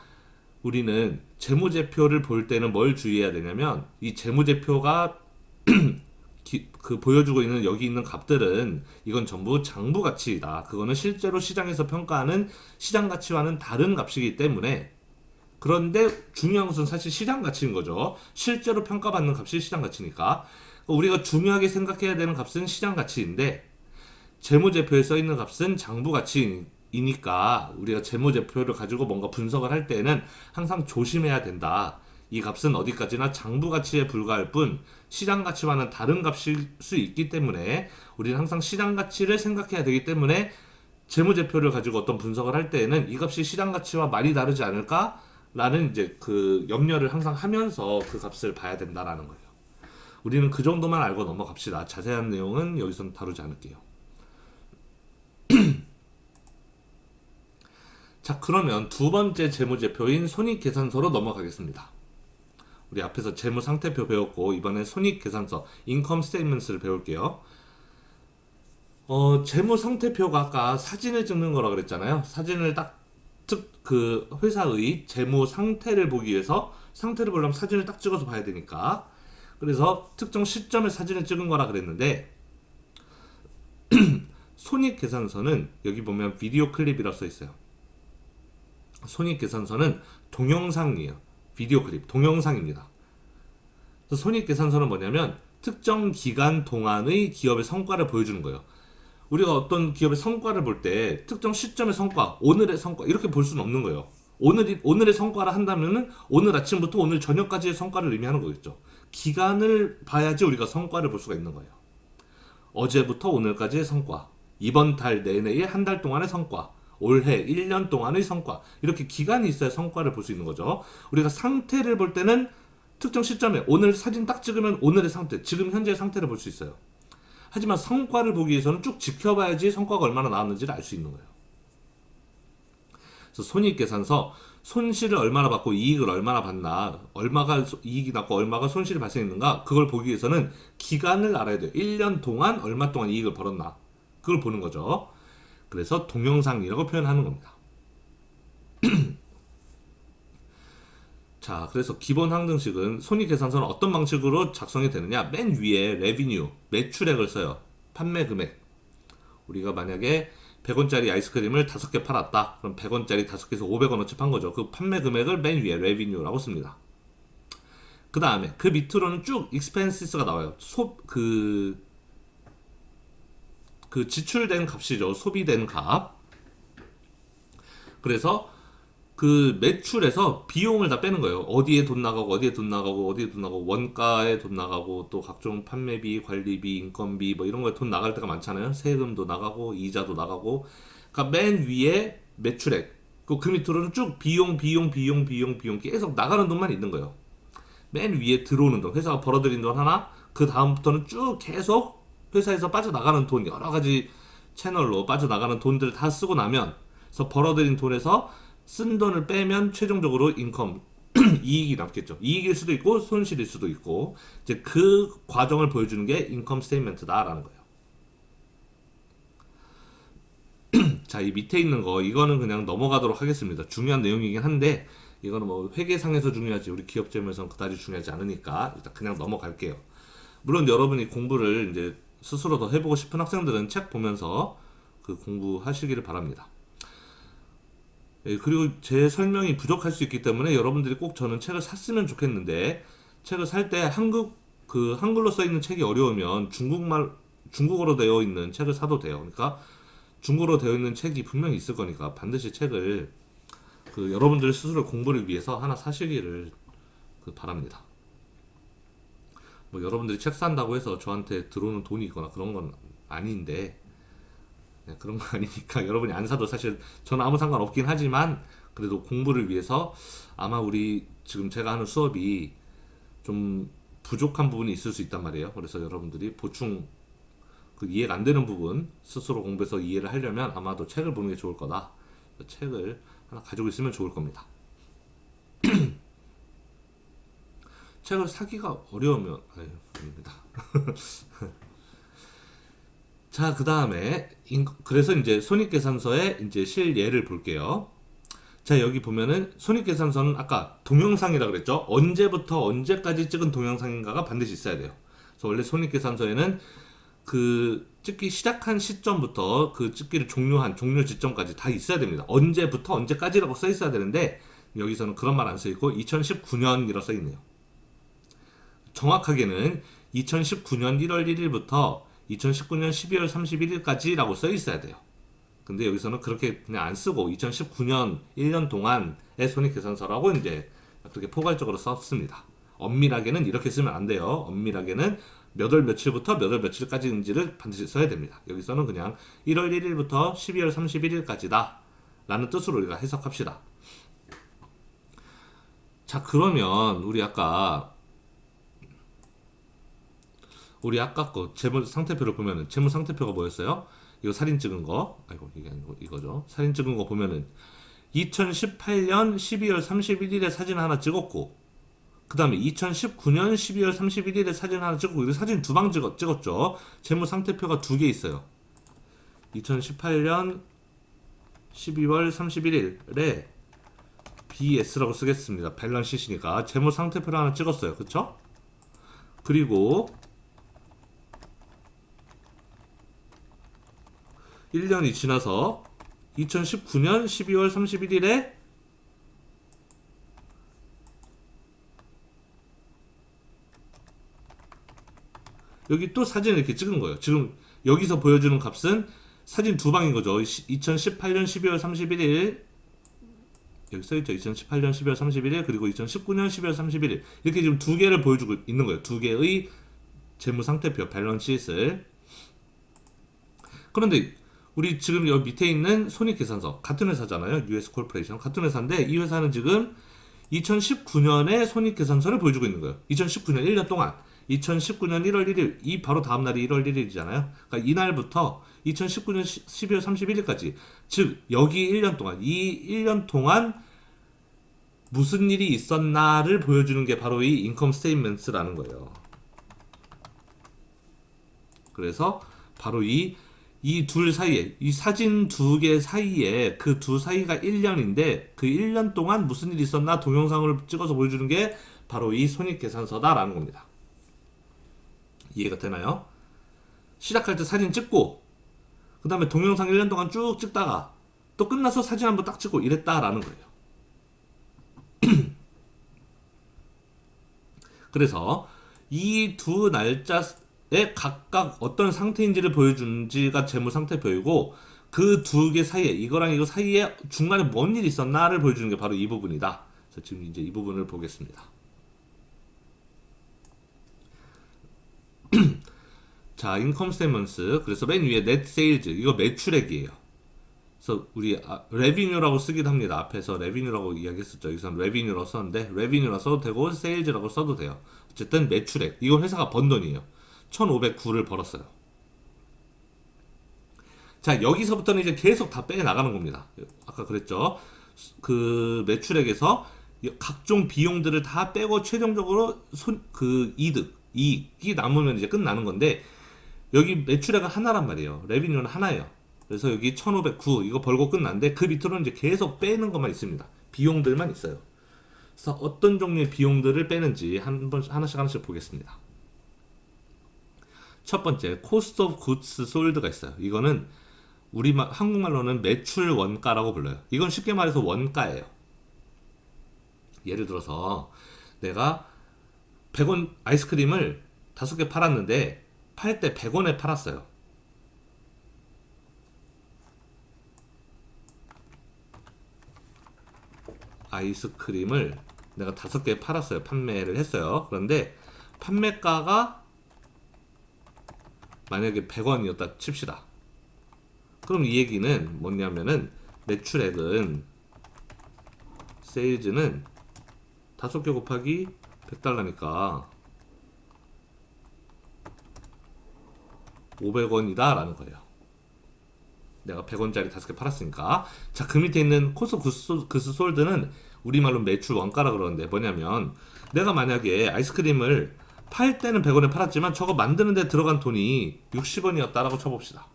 우리는 재무제표를 볼 때는 뭘 주의해야 되냐면 이 재무제표가 그 보여주고 있는 여기 있는 값들은 이건 전부 장부 가치이다. 그거는 실제로 시장에서 평가하는 시장 가치와는 다른 값이기 때문에 그런데 중요한 것은 사실 시장 가치인 거죠. 실제로 평가받는 값이 시장 가치니까 우리가 중요하게 생각해야 되는 값은 시장 가치인데 재무제표에 써 있는 값은 장부 가치이니까 우리가 재무제표를 가지고 뭔가 분석을 할 때는 항상 조심해야 된다. 이 값은 어디까지나 장부 가치에 불과할 뿐 시장 가치와는 다른 값일 수 있기 때문에 우리는 항상 시장 가치를 생각해야 되기 때문에 재무제표를 가지고 어떤 분석을 할 때에는 이 값이 시장 가치와 많이 다르지 않을까? 라는 이제 그 염려를 항상 하면서 그 값을 봐야 된다라는 거예요. 우리는 그 정도만 알고 넘어갑시다. 자세한 내용은 여기서는 다루지 않을게요. 자, 그러면 두 번째 재무제표인 손익계산서로 넘어가겠습니다. 우리 앞에서 재무상태표 배웠고 이번엔 손익계산서, 인컴 스테이트먼트를 배울게요. 재무상태표가 아까 사진을 찍는 거라 그랬잖아요. 사진을 그 회사의 재무 상태를 보기 위해서 상태를 보려면 사진을 딱 찍어서 봐야 되니까 그래서 특정 시점에 사진을 찍은 거라 그랬는데 손익계산서는 여기 보면 비디오 클립이라고 써 있어요. 손익계산서는 동영상이에요. 비디오 클립, 동영상입니다. 그래서 손익계산서는 뭐냐면 특정 기간 동안의 기업의 성과를 보여주는 거예요. 우리가 어떤 기업의 성과를 볼 때 특정 시점의 성과, 오늘의 성과 이렇게 볼 수는 없는 거예요. 오늘의 성과를 한다면은 오늘 아침부터 오늘 저녁까지의 성과를 의미하는 거겠죠. 기간을 봐야지 우리가 성과를 볼 수가 있는 거예요. 어제부터 오늘까지의 성과, 이번 달 내내의 한 달 동안의 성과, 올해 1년 동안의 성과 이렇게 기간이 있어야 성과를 볼 수 있는 거죠. 우리가 상태를 볼 때는 특정 시점에 오늘 사진 딱 찍으면 오늘의 상태, 지금 현재의 상태를 볼 수 있어요. 하지만 성과를 보기 위해서는 쭉 지켜봐야지 성과가 얼마나 나왔는지를 알 수 있는 거예요. 그래서 손익계산서, 손실을 얼마나 받고 이익을 얼마나 받나, 얼마가 이익이 났고 얼마가 손실이 발생했는가, 그걸 보기 위해서는 기간을 알아야 돼요. 1년 동안 얼마 동안 이익을 벌었나, 그걸 보는 거죠. 그래서 동영상이라고 표현하는 겁니다. 자, 그래서 기본 항등식은 손익계산서는 어떤 방식으로 작성이 되느냐? 맨 위에 revenue, 매출액을 써요. 판매 금액. 우리가 만약에 100원짜리 아이스크림을 5개 팔았다. 그럼 100원짜리 5개에서 500원어치 판 거죠. 그 판매 금액을 맨 위에 revenue라고 씁니다. 그 다음에 그 밑으로는 쭉 expenses가 나와요. 그 지출된 값이죠. 소비된 값. 그래서 그 매출에서 비용을 다 빼는 거예요. 어디에 돈 나가고 어디에 돈 나가고 어디에 돈 나가고 원가에 돈 나가고 또 각종 판매비, 관리비, 인건비 뭐 이런 거에 돈 나갈 때가 많잖아요. 세금도 나가고 이자도 나가고. 그러니까 맨 위에 매출액. 그 밑으로는 쭉 비용 계속 나가는 돈만 있는 거예요. 맨 위에 들어오는 돈, 회사가 벌어들인 돈 하나, 그 다음부터는 쭉 계속 회사에서 빠져나가는 돈, 여러 가지 채널로 빠져나가는 돈들을 다 쓰고 나면, 그래서 벌어들인 돈에서 쓴 돈을 빼면 최종적으로 인컴, 이익이 남겠죠. 이익일 수도 있고 손실일 수도 있고, 이제 그 과정을 보여주는 게 인컴 스테이트먼트다라는 거예요. 자, 이 밑에 있는 거, 이거는 그냥 넘어가도록 하겠습니다. 중요한 내용이긴 한데, 이거는 뭐 회계상에서 중요하지, 우리 기업 재무에서는 그다지 중요하지 않으니까 일단 그냥 넘어갈게요. 물론 여러분이 공부를 이제 스스로 더 해보고 싶은 학생들은 책 보면서 그 공부하시기를 바랍니다. 예, 그리고 제 설명이 부족할 수 있기 때문에 여러분들이 꼭 저는 책을 샀으면 좋겠는데, 책을 살 때 한글로 써 있는 책이 어려우면 중국어로 되어 있는 책을 사도 돼요. 그러니까 중국어로 되어 있는 책이 분명히 있을 거니까 반드시 책을 여러분들 스스로 공부를 위해서 하나 사시기를 바랍니다. 뭐 여러분들이 책 산다고 해서 저한테 들어오는 돈이 있거나 그런 건 아닌데, 네, 그런 거 아니니까 여러분이 안 사도 사실 저는 아무 상관 없긴 하지만, 그래도 공부를 위해서 아마 우리 지금 제가 하는 수업이 좀 부족한 부분이 있을 수 있단 말이에요. 그래서 여러분들이 보충 이해가 안 되는 부분 스스로 공부해서 이해를 하려면 아마도 책을 보는 게 좋을 거다. 책을 하나 가지고 있으면 좋을 겁니다. 책을 사기가 어려우면 아닙니다. 자, 그 다음에 그래서 이제 손익계산서의 이제 실예를 볼게요. 자, 여기 보면은 손익계산서는 아까 동영상이라 그랬죠. 언제부터 언제까지 찍은 동영상인가가 반드시 있어야 돼요. 그래서 원래 손익계산서에는 그 찍기 시작한 시점부터 그 찍기를 종료 지점까지 다 있어야 됩니다. 언제부터 언제까지라고 써 있어야 되는데 여기서는 그런 말 안 써 있고 2019년이라고 써 있네요. 정확하게는 2019년 1월 1일부터 2019년 12월 31일까지라고 써 있어야 돼요. 근데 여기서는 그렇게 그냥 안 쓰고 2019년 1년 동안의 손익계산서라고 이제 그렇게 포괄적으로 썼습니다. 엄밀하게는 이렇게 쓰면 안 돼요. 엄밀하게는 몇 월 며칠부터 몇 월 며칠까지인지를 반드시 써야 됩니다. 여기서는 그냥 1월 1일부터 12월 31일까지다 라는 뜻으로 우리가 해석합시다. 자, 그러면 우리 아까 거 재무 상태표를 보면은 재무 상태표가 뭐였어요? 이거 사진 찍은 거, 아이고 이게 아니고 이거죠. 사진 찍은 거 보면은 2018년 12월 31일에 사진 하나 찍었고, 그 다음에 2019년 12월 31일에 사진 하나 찍고, 이거 사진 두 방 찍었죠. 재무 상태표가 두 개 있어요. 2018년 12월 31일에 BS라고 쓰겠습니다. 밸런스 시트니까 재무 상태표를 하나 찍었어요. 그쵸? 그리고 1년이 지나서 2019년 12월 31일에 여기 또 사진을 이렇게 찍은 거예요. 지금 여기서 보여주는 값은 사진 두 방인 거죠. 2018년 12월 31일 여기 써있죠. 2018년 12월 31일 그리고 2019년 12월 31일 이렇게 지금 두 개를 보여주고 있는 거예요. 두 개의 재무 상태표 밸런스 시트를. 그런데 우리 지금 여기 밑에 있는 손익계산서 같은 회사잖아요. US 콜포레이션 같은 회사인데 이 회사는 지금 2019년에 손익계산서를 보여주고 있는 거예요. 2019년 1년 동안 2019년 1월 1일 이 바로 다음 날이 1월 1일이잖아요. 그러니까 이날부터 2019년 12월 31일까지 즉 여기 1년 동안 이 1년 동안 무슨 일이 있었나를 보여주는 게 바로 이 인컴 스테이트먼트라는 거예요. 그래서 바로 이 둘 사이에 이 사진 두 개 사이에 그 두 사이가 1년인데 그 1년 동안 무슨 일이 있었나 동영상을 찍어서 보여주는 게 바로 이 손익계산서다라는 겁니다. 이해가 되나요? 시작할 때 사진 찍고 그 다음에 동영상 1년 동안 쭉 찍다가 또 끝나서 사진 한번 딱 찍고 이랬다라는 거예요. 그래서 이 두 날짜에 각각 어떤 상태인지를 보여주는지가 재무 상태표이고 그 두 개 사이에 이거랑 이거 사이에 중간에 뭔 일이 있었나를 보여주는 게 바로 이 부분이다. 그래서 지금 이제 이 부분을 보겠습니다. 자, 인컴 스테이먼트. 그래서 맨 위에 넷 세일즈 이거 매출액이에요. 그래서 우리 레비뉴라고 쓰기도 합니다. 앞에서 레비뉴라고 이야기했었죠. 여기서 레비뉴라고 썼는데 레비뉴라고 써도 되고 세일즈라고 써도 돼요. 어쨌든 매출액. 이건 회사가 번 돈이에요. 1,509를 벌었어요. 자, 여기서부터는 이제 계속 다 빼 나가는 겁니다. 아까 그랬죠. 그 매출액에서 각종 비용들을 다 빼고 최종적으로 그 이익이 남으면 이제 끝나는 건데 여기 매출액은 하나란 말이에요. 레비뉴는 하나예요. 그래서 여기 1,509 이거 벌고 끝났는데 그 밑으로는 이제 계속 빼는 것만 있습니다. 비용들만 있어요. 그래서 어떤 종류의 비용들을 빼는지 하나씩 보겠습니다. 첫 번째, cost of goods sold가 있어요. 이거는 한국말로는 매출 원가라고 불러요. 이건 쉽게 말해서 원가예요. 예를 들어서 내가 100원 아이스크림을 5개 팔았는데 팔 때 100원에 팔았어요. 아이스크림을 내가 5개 팔았어요. 판매를 했어요. 그런데 판매가가 만약에 100원이었다 칩시다. 그럼 이 얘기는 뭐냐면은 매출액은 세일즈는 5개 곱하기 100달러니까 500원이다 라는 거예요. 내가 100원짜리 5개 팔았으니까. 자, 그 밑에 있는 코스 구스 솔드는 우리말로 매출 원가라 그러는데 뭐냐면 내가 만약에 아이스크림을 팔 때는 100원에 팔았지만 저거 만드는데 들어간 돈이 60원이었다라고 쳐봅시다.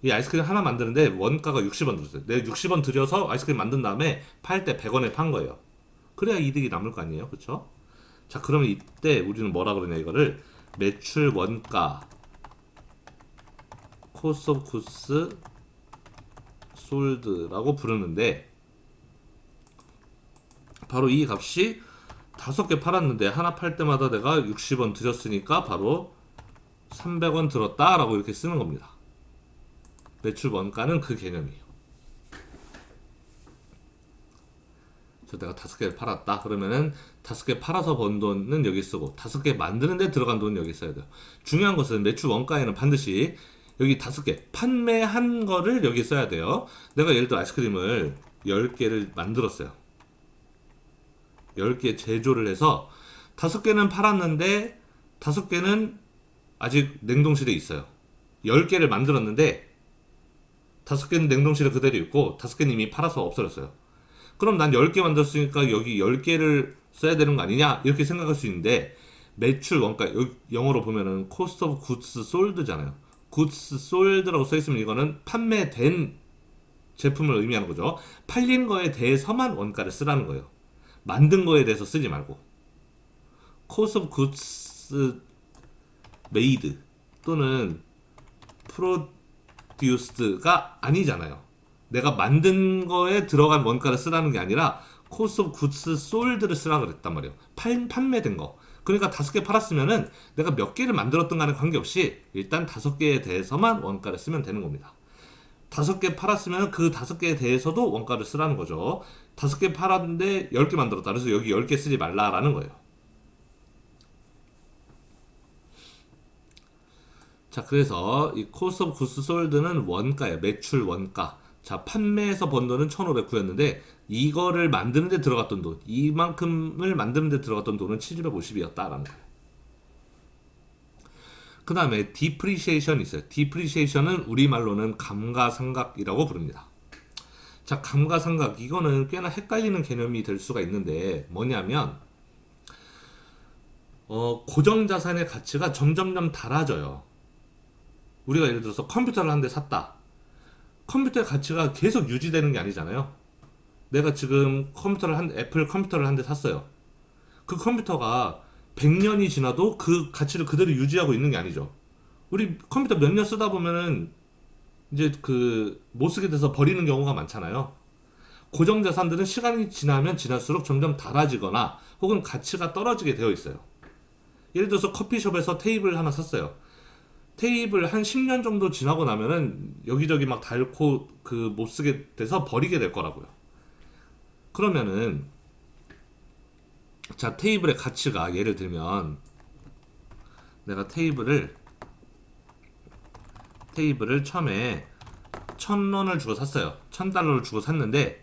이 아이스크림 하나 만드는데 원가가 60원 들었어요. 내가 60원 들여서 아이스크림 만든 다음에 팔 때 100원에 판 거예요. 그래야 이득이 남을 거 아니에요. 그쵸? 자, 그러면 이때 우리는 뭐라 그러냐 이거를 매출 원가 cost of goods sold라고 부르는데 바로 이 값이 5개 팔았는데 하나 팔 때마다 내가 60원 들였으니까 바로 300원 들었다라고 이렇게 쓰는 겁니다. 매출 원가는 그 개념이에요. 그래서 내가 5개를 팔았다. 그러면은 5개 팔아서 번 돈은 여기 쓰고 5개 만드는데 들어간 돈은 여기 써야 돼요. 중요한 것은 매출 원가에는 반드시 여기 5개 판매한 거를 여기 써야 돼요. 내가 예를 들어 아이스크림을 10개를 만들었어요. 10개 제조를 해서 5개는 팔았는데 5개는 아직 냉동실에 있어요. 10개를 만들었는데 5개는 냉동실에 그대로 있고 5개는 이미 팔아서 없어졌어요. 그럼 난 10개 만들었으니까 여기 10개를 써야 되는 거 아니냐 이렇게 생각할 수 있는데 매출 원가 영어로 보면은 cost of goods sold잖아요. goods sold라고 써있으면 이거는 판매된 제품을 의미하는 거죠. 팔린 거에 대해서만 원가를 쓰라는 거예요. 만든 거에 대해서 쓰지 말고 cost of goods made 또는 produced가 아니잖아요. 내가 만든 거에 들어간 원가를 쓰라는 게 아니라 cost of goods sold를 쓰라 그랬단 말이에요. 판매된 거. 그러니까 5개 팔았으면은 내가 몇 개를 만들었든 간에 관계없이 일단 5개에 대해서만 원가를 쓰면 되는 겁니다. 5개 팔았으면 그 5개에 대해서도 원가를 쓰라는 거죠. 5개 팔았는데 10개 만들었다. 그래서 여기 10개 쓰지 말라라는 거예요. 자, 그래서 이 cost of goods sold는 원가예요. 매출 원가. 자, 판매해서 번 돈은 1,509였는데 이거를 만드는데 들어갔던 돈, 이만큼을 만드는데 들어갔던 돈은 750이었다라는 거예요. 그 다음에 depreciation이 있어요. depreciation은 우리말로는 감가상각이라고 부릅니다. 자, 감가상각 이거는 꽤나 헷갈리는 개념이 될 수가 있는데 뭐냐면 고정자산의 가치가 점점점 달아져요. 우리가 예를 들어서 컴퓨터를 한 대 샀다. 컴퓨터의 가치가 계속 유지되는 게 아니잖아요. 내가 지금 애플 컴퓨터를 한 대 샀어요. 그 컴퓨터가 100년이 지나도 그 가치를 그대로 유지하고 있는 게 아니죠. 우리 컴퓨터 몇 년 쓰다 보면은 이제 못 쓰게 돼서 버리는 경우가 많잖아요. 고정 자산들은 시간이 지나면 지날수록 점점 닳아지거나 혹은 가치가 떨어지게 되어 있어요. 예를 들어서 커피숍에서 테이블 하나 샀어요. 테이블 한 10년 정도 지나고 나면은 여기저기 막 닳고 그 못 쓰게 돼서 버리게 될 거라고요. 그러면은 자, 테이블의 가치가 예를 들면 내가 테이블을 처음에 1,000원을 주고 샀어요. 1,000달러를 주고 샀는데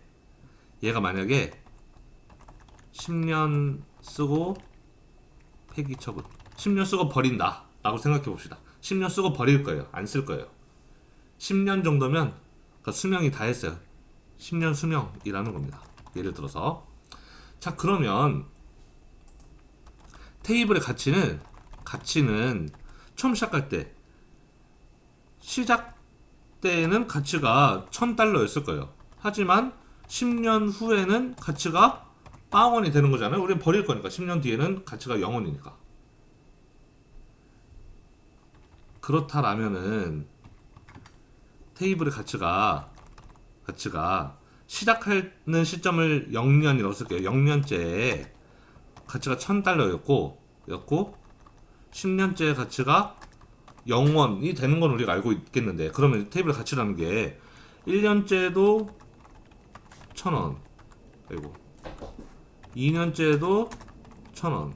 얘가 만약에 10년 쓰고 폐기 처분, 10년 쓰고 버린다 라고 생각해 봅시다. 10년 쓰고 버릴 거예요. 안 쓸 거예요. 10년 정도면 그러니까 수명이 다 했어요. 10년 수명이라는 겁니다. 예를 들어서 자, 그러면 테이블의 가치는 처음 시작할 때 시작 때는 가치가 1,000달러였을 거예요. 하지만 10년 후에는 가치가 0원이 되는 거잖아요. 우리는 버릴 거니까. 10년 뒤에는 가치가 0원이니까. 그렇다라면은 테이블의 가치가 시작하는 시점을 0년이라고 쓸게요. 0년째에 가치가 1,000달러였고 10년째 가치가 0원이 되는 건 우리가 알고 있겠는데, 그러면 테이블 가치라는 게 1년째도 1,000원, 아이고 2년째도 1,000원,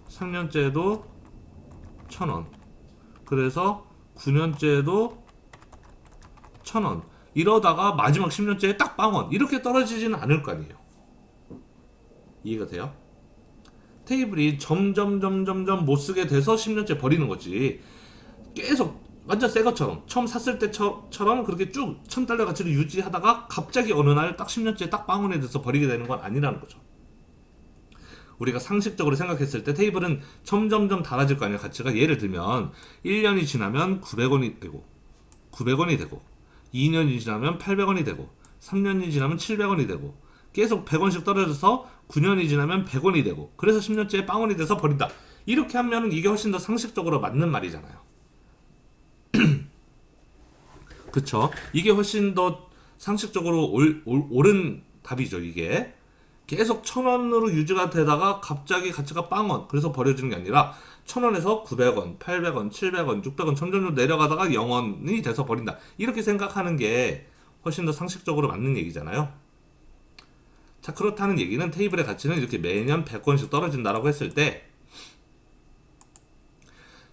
3년째도 1,000원, 그래서 9년째도 1,000원, 이러다가 마지막 10년째에 딱 0원 이렇게 떨어지지는 않을 거 아니에요. 이해가 돼요? 테이블이 점점 못 쓰게 돼서 10년째 버리는 거지. 계속 완전 새 것처럼 처음 샀을 때처럼 그렇게 쭉 1,000달러 가치를 유지하다가 갑자기 어느 날 딱 10년째 딱 0원이 돼서 버리게 되는 건 아니라는 거죠. 우리가 상식적으로 생각했을 때 테이블은 점점 닳아질 거 아니에요. 가치가 예를 들면 1년이 지나면 900원이 되고 900원이 되고 2년이 지나면 800원이 되고 3년이 지나면 700원이 되고 계속 100원씩 떨어져서 9년이 지나면 100원이 되고 그래서 10년째에 0원이 돼서 버린다. 이렇게 하면 이게 훨씬 더 상식적으로 맞는 말이잖아요. 그쵸? 이게 훨씬 더 상식적으로 옳은 답이죠. 이게 계속 1,000원으로 유지가 되다가 갑자기 가치가 0원 그래서 버려지는 게 아니라 1,000원에서 900원, 800원, 700원, 600원 점점 내려가다가 0원이 돼서 버린다. 이렇게 생각하는 게 훨씬 더 상식적으로 맞는 얘기잖아요. 자, 그렇다는 얘기는 테이블의 가치는 이렇게 매년 100원씩 떨어진다라고 했을 때,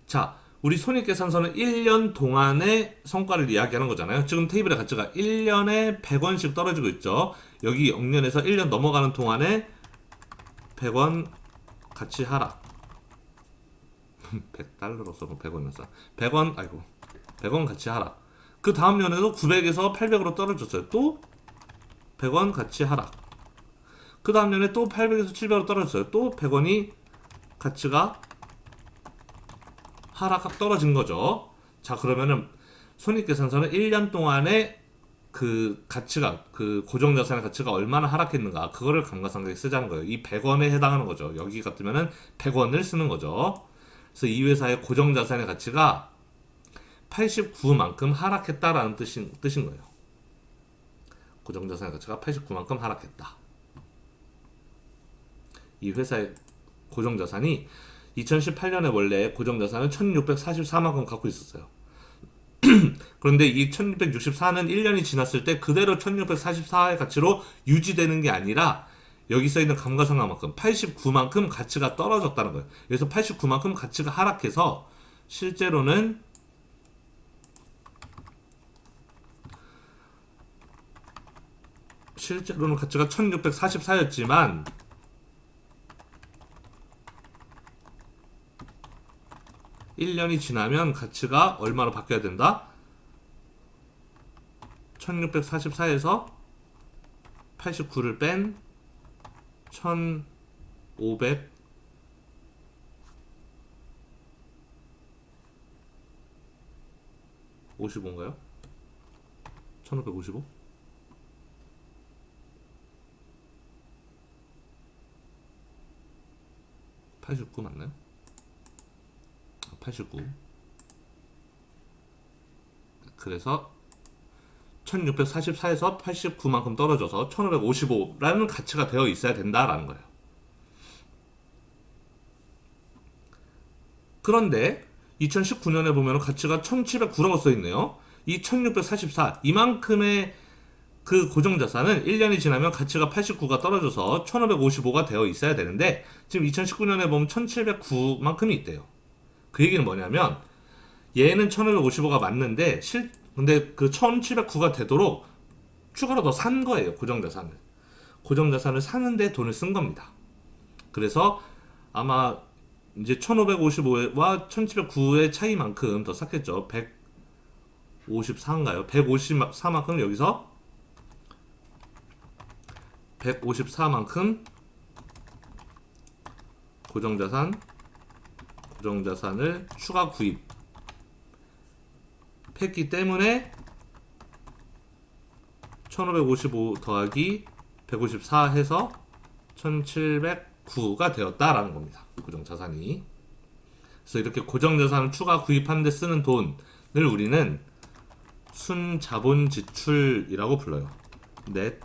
자, 우리 손익계산서는 1년 동안의 성과를 이야기하는 거잖아요. 지금 테이블의 가치가 1년에 100원씩 떨어지고 있죠. 여기 0년에서 1년 넘어가는 동안에 100원 가치 하락. 100달러로 써서 100원이었어. 100원, 아이고. 100원 가치 하락. 그 다음 년에도 900에서 800으로 떨어졌어요. 또 100원 가치 하락. 그 다음 년에 또 800에서 700으로 떨어졌어요. 또 100원이 가치가 하락 떨어진 거죠. 자, 그러면은 손익계산서는 1년 동안에 그 가치가 그 고정자산의 가치가 얼마나 하락했는가 그거를 감가상각에 쓰자는 거예요. 이 100원에 해당하는 거죠. 여기 같으면은 100원을 쓰는 거죠. 그래서 이 회사의 고정자산의 가치가 89만큼 하락했다라는 뜻인 거예요. 고정자산의 가치가 89만큼 하락했다. 이 회사의 고정자산이 2018년에 원래 고정자산을 1644만큼 갖고 있었어요. 그런데 이 1664는 1년이 지났을 때 그대로 1644의 가치로 유지되는 게 아니라 여기 써있는 감가상각만큼 89만큼 가치가 떨어졌다는 거예요. 그래서 89만큼 가치가 하락해서 실제로는 가치가 1644였지만 1년이 지나면 가치가 얼마로 바뀌어야 된다? 1644에서 89를 뺀 1555인가요? 1555? 89 맞나요? 89. 그래서 1644에서 89만큼 떨어져서 1555라는 가치가 되어 있어야 된다라는 거예요. 그런데 2019년에 보면 가치가 1709라고 써 있네요. 이 1644 이만큼의 그 고정자산은 1년이 지나면 가치가 89가 떨어져서 1555가 되어 있어야 되는데 지금 2019년에 보면 1709만큼이 있대요. 그 얘기는 뭐냐면 얘는 1555가 맞는데 근데 그 1709가 되도록 추가로 더 산 거예요. 고정자산을 사는데 돈을 쓴 겁니다. 그래서 아마 이제 1555와 1709의 차이만큼 더 샀겠죠. 154인가요? 154만큼 여기서 154만큼 고정자산을 추가 구입했기 때문에 1555 더하기 154 해서 1709가 되었다라는 겁니다. 고정자산이. 그래서 이렇게 고정자산을 추가 구입하는 데 쓰는 돈을 우리는 순자본 지출이라고 불러요. 넷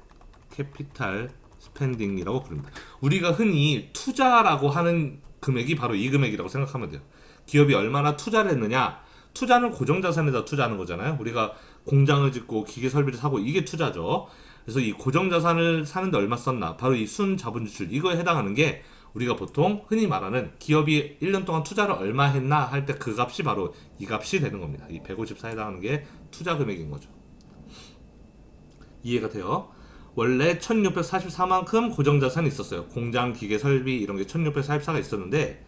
캐피탈 스펜딩이라고 부릅니다. 우리가 흔히 투자라고 하는 금액이 바로 이 금액이라고 생각하면 돼요. 기업이 얼마나 투자를 했느냐. 투자는 고정자산에다 투자하는 거잖아요. 우리가 공장을 짓고 기계 설비를 사고 이게 투자죠. 그래서 이 고정자산을 사는데 얼마 썼나. 바로 이 순자본지출 이거에 해당하는 게 우리가 보통 흔히 말하는 기업이 1년 동안 투자를 얼마 했나 할 때 그 값이 바로 이 값이 되는 겁니다. 이 154에 해당하는 게 투자 금액인 거죠. 이해가 돼요? 원래 1644만큼 고정자산이 있었어요. 공장, 기계, 설비 이런 게 1644가 있었는데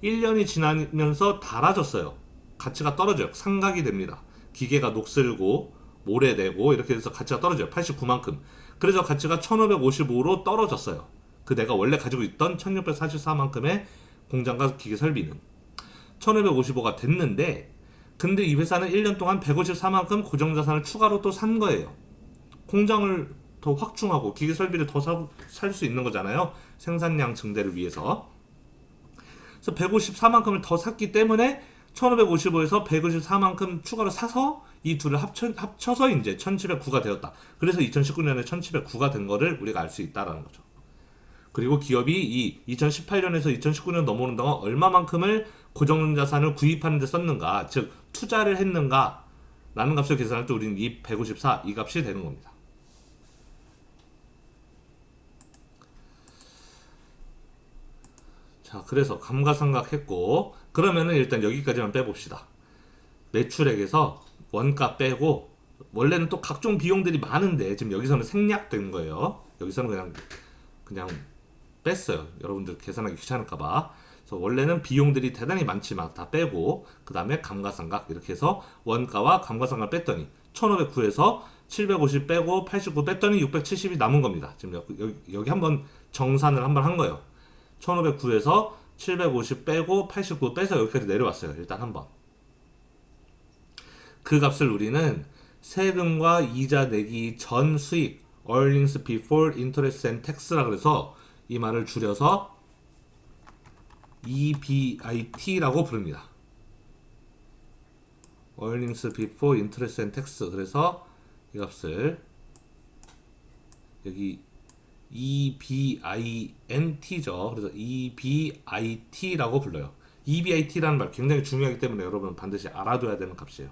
1년이 지나면서 닳아졌어요. 가치가 떨어져요. 상각이 됩니다. 기계가 녹슬고 모래되고 이렇게 해서 가치가 떨어져요. 89만큼. 그래서 가치가 1555로 떨어졌어요. 그 내가 원래 가지고 있던 1644만큼의 공장과 기계 설비는 1555가 됐는데 근데 이 회사는 1년 동안 154만큼 고정자산을 추가로 또 산 거예요. 공장을 더 확충하고 기계 설비를 더 살 수 있는 거잖아요. 생산량 증대를 위해서. 그래서 154만큼을 더 샀기 때문에 1555에서 154만큼 추가로 사서 이 둘을 합쳐서 이제 1709가 되었다. 그래서 2019년에 1709가 된 거를 우리가 알 수 있다라는 거죠. 그리고 기업이 이 2018년에서 2019년 넘어오는 동안 얼마만큼을 고정자산을 구입하는 데 썼는가, 즉 투자를 했는가 라는 값을 계산할 때 우리는 이 154, 이 값이 되는 겁니다. 자, 그래서 감가상각했고 그러면은 일단 여기까지만 빼봅시다. 매출액에서 원가 빼고 원래는 또 각종 비용들이 많은데 지금 여기서는 생략된 거예요. 여기서는 그냥 뺐어요. 여러분들 계산하기 귀찮을까봐. 그래서 원래는 비용들이 대단히 많지만 다 빼고 그 다음에 감가상각 이렇게 해서 원가와 감가상각 뺐더니 1509에서 750 빼고 89 뺐더니 670이 남은 겁니다. 지금 여기 한번 정산을 한번 한 거예요. 1509에서 750 빼고 89 빼서 여기까지 내려왔어요. 일단 한번. 그 값을 우리는 세금과 이자 내기 전 수익 Earnings Before Interest and Tax라 그래서 이 말을 줄여서 EBIT라고 부릅니다. Earnings Before Interest and Tax. 그래서 이 값을 여기 EBINT죠. 그래서 EBIT라고 불러요. EBIT라는 말 굉장히 중요하기 때문에 여러분 반드시 알아둬야 되는 값이에요.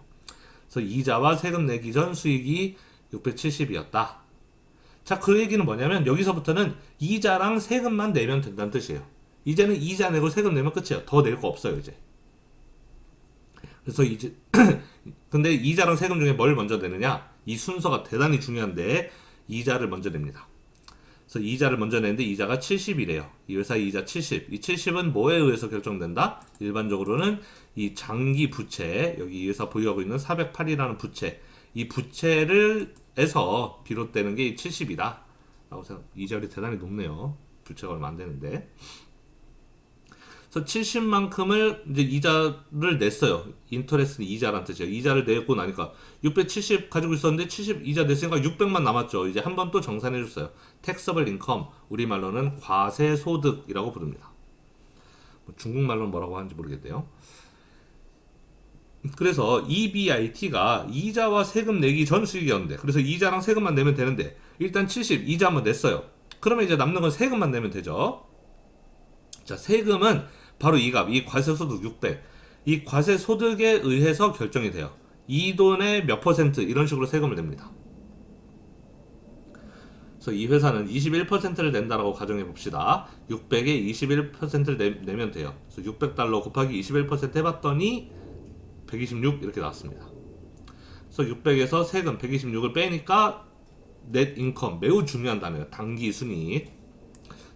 그래서 이자와 세금 내기 전 수익이 670이었다. 자, 그 얘기는 뭐냐면 여기서부터는 이자랑 세금만 내면 된다는 뜻이에요. 이제는 이자 내고 세금 내면 끝이에요. 더 낼 거 없어요, 이제. 그래서 이제 근데 이자랑 세금 중에 뭘 먼저 내느냐? 이 순서가 대단히 중요한데 이자를 먼저 냅니다. 그래서 이자를 먼저 내는데 이자가 70이래요. 이 회사의 이자 70. 이 70은 뭐에 의해서 결정된다? 일반적으로는 이 장기 부채, 여기 이 회사 보유하고 있는 408이라는 부채, 이 부채에서 비롯되는 게 70이다. 라고 생각. 이자율이 대단히 높네요. 부채가 얼마 안 되는데. 그래서 70만큼을 이제 이자를 냈어요. 인터레스는 이자란 뜻이에요. 이자를 내고 나니까 670 가지고 있었는데 70 이자 냈으니까 600만 남았죠. 이제 한 번 또 정산해 줬어요. Taxable income, 우리말로는 과세소득이라고 부릅니다. 중국말로는 뭐라고 하는지 모르겠네요. 그래서 EBIT가 이자와 세금 내기 전 수익이었는데, 그래서 이자랑 세금만 내면 되는데 일단 70 이자 한번 냈어요. 그러면 이제 남는 건 세금만 내면 되죠. 자, 세금은 바로 이 값, 이 과세소득 600, 이 과세소득에 의해서 결정이 돼요. 이 돈의 몇 퍼센트 이런 식으로 세금을 냅니다. 그래서 이 회사는 21%를 낸다라고 가정해 봅시다. 600에 21%를 내면 돼요. 그래서 600달러 곱하기 21% 해봤더니 126 이렇게 나왔습니다. 그래서 600에서 세금 126을 빼니까 넷 인컴, 매우 중요한 단어예요. 당기 순이익.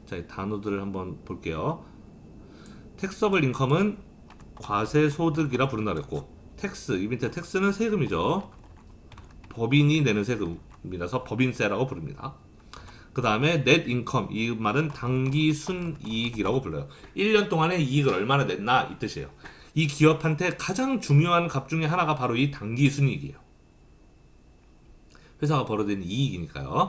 자, 이 단어들을 한번 볼게요. 텍서블 인컴은 과세 소득이라 부른다 그랬고, 텍스, 이 밑에 텍스는 세금이죠. 법인이 내는 세금이라서 법인세라고 부릅니다. 그 다음에 넷 인컴, 이 말은 당기 순이익이라고 불러요. 1년 동안에 이익을 얼마나 냈나 이 뜻이에요. 이 기업한테 가장 중요한 값 중에 하나가 바로 이 당기 순이익이에요. 회사가 벌어들인 이익이니까요.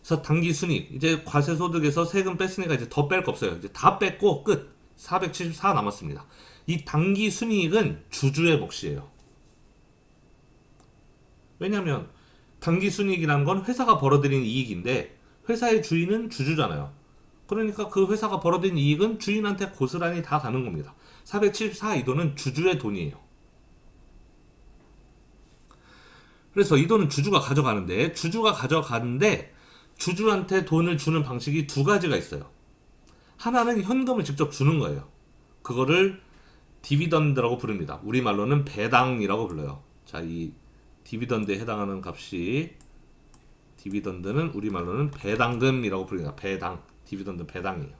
그래서 당기 순이익, 이제 과세 소득에서 세금 뺐으니까 이제 더 뺄 거 없어요. 이제 다 뺐고 끝. 474 남았습니다. 이 당기 순이익은 주주의 몫이에요. 왜냐하면 당기 순이익이라는 건 회사가 벌어들인 이익인데 회사의 주인은 주주잖아요. 그러니까 그 회사가 벌어들인 이익은 주인한테 고스란히 다 가는 겁니다. 474 이 돈은 주주의 돈이에요. 그래서 이 돈은 주주가 가져가는데 주주한테 돈을 주는 방식이 두 가지가 있어요. 하나는 현금을 직접 주는 거예요. 그거를 디비던드라고 부릅니다. 우리말로는 배당이라고 불러요. 자, 이 디비던드에 해당하는 값이, 디비던드는 우리말로는 배당금이라고 부릅니다. 배당, 디비던드 배당이에요.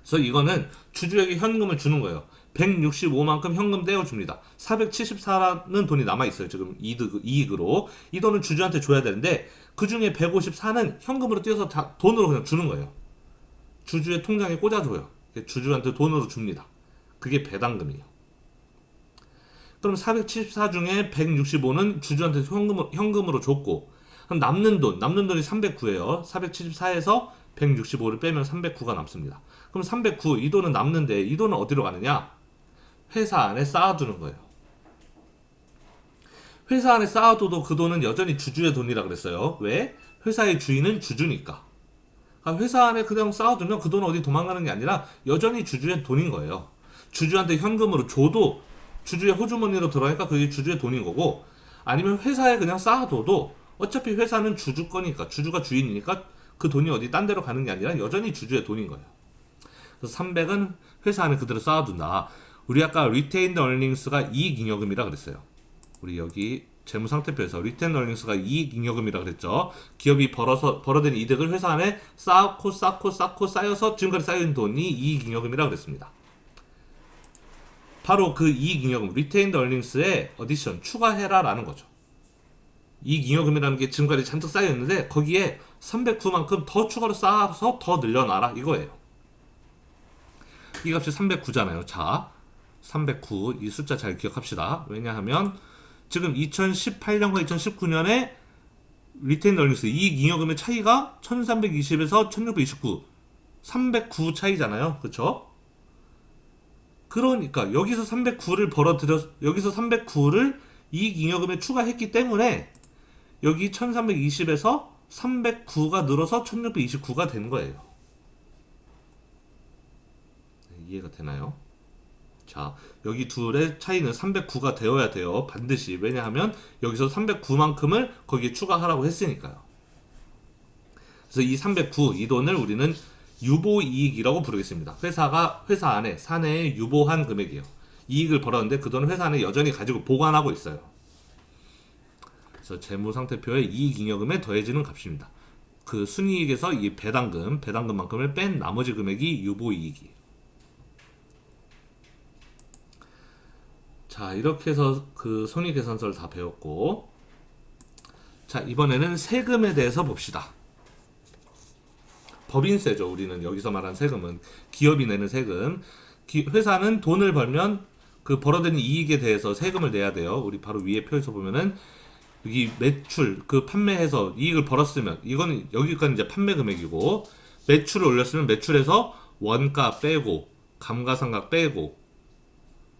그래서 이거는 주주에게 현금을 주는 거예요. 165만큼 현금 떼어줍니다. 474라는 돈이 남아있어요. 지금 이익으로. 이 돈은 주주한테 줘야 되는데 그 중에 154는 현금으로 떼어서 다 돈으로 그냥 주는 거예요. 주주의 통장에 꽂아줘요. 주주한테 돈으로 줍니다. 그게 배당금이에요. 그럼 474 중에 165는 주주한테 현금으로 줬고, 그럼 남는 돈이 309예요. 474에서 165를 빼면 309가 남습니다. 그럼 309, 이 돈은 남는데 이 돈은 어디로 가느냐? 회사 안에 쌓아두는 거예요. 회사 안에 쌓아둬도 그 돈은 여전히 주주의 돈이라 그랬어요. 왜? 회사의 주인은 주주니까. 회사 안에 그냥 쌓아두면 그 돈은 어디 도망가는 게 아니라 여전히 주주의 돈인 거예요. 주주한테 현금으로 줘도 주주의 호주머니로 들어가니까 그게 주주의 돈인 거고, 아니면 회사에 그냥 쌓아둬도 어차피 회사는 주주 거니까, 주주가 주인이니까 그 돈이 어디 딴 데로 가는 게 아니라 여전히 주주의 돈인 거예요. 그래서 300은 회사 안에 그대로 쌓아둔다. 우리 아까 retained earnings가 이익잉여금이라 그랬어요. 우리 여기 재무상태표에서 retained earnings가 이익잉여금이라 그랬죠. 기업이 벌어든 이득을 회사 안에 쌓고 쌓여서 지금까지 쌓인 돈이 이익잉여금이라 그랬습니다. 바로 그 이익잉여금, retained earnings에 addition, 추가해라라는 거죠. 이익잉여금이라는 게 지금까지 잔뜩 쌓여있는데 거기에 309만큼 더 추가로 쌓아서 더 늘려놔라 이거예요. 이 값이 309잖아요. 자, 309, 이 숫자 잘 기억합시다. 왜냐하면 지금 2018년과 2019년에 리테인 얼링스 이익잉여금의 차이가 1320에서 1629, 309 차이잖아요. 그쵸? 그러니까 여기서 309를 이익잉여금에 추가했기 때문에 여기 1320에서 309가 늘어서 1629가 된 거예요. 이해가 되나요? 자, 여기 둘의 차이는 309가 되어야 돼요. 반드시. 왜냐하면 여기서 309만큼을 거기에 추가하라고 했으니까요. 그래서 이 309, 이 돈을 우리는 유보이익이라고 부르겠습니다. 회사 안에, 사내에 유보한 금액이에요. 이익을 벌었는데 그 돈은 회사 안에 여전히 가지고 보관하고 있어요. 그래서 재무상태표에 이익잉여금에 더해지는 값입니다. 그 순이익에서 이 배당금만큼을 뺀 나머지 금액이 유보이익이에요. 자, 이렇게 해서 그 손익계산서를 다 배웠고, 자, 이번에는 세금에 대해서 봅시다. 법인세죠. 우리는 여기서 말한 세금은 기업이 내는 세금. 회사는 돈을 벌면 그 벌어들인 이익에 대해서 세금을 내야 돼요. 우리 바로 위에 표에서 보면은 여기 매출, 그 판매해서 이익을 벌었으면 이거는 여기까지 이제 판매 금액이고, 매출을 올렸으면 매출에서 원가 빼고 감가상각 빼고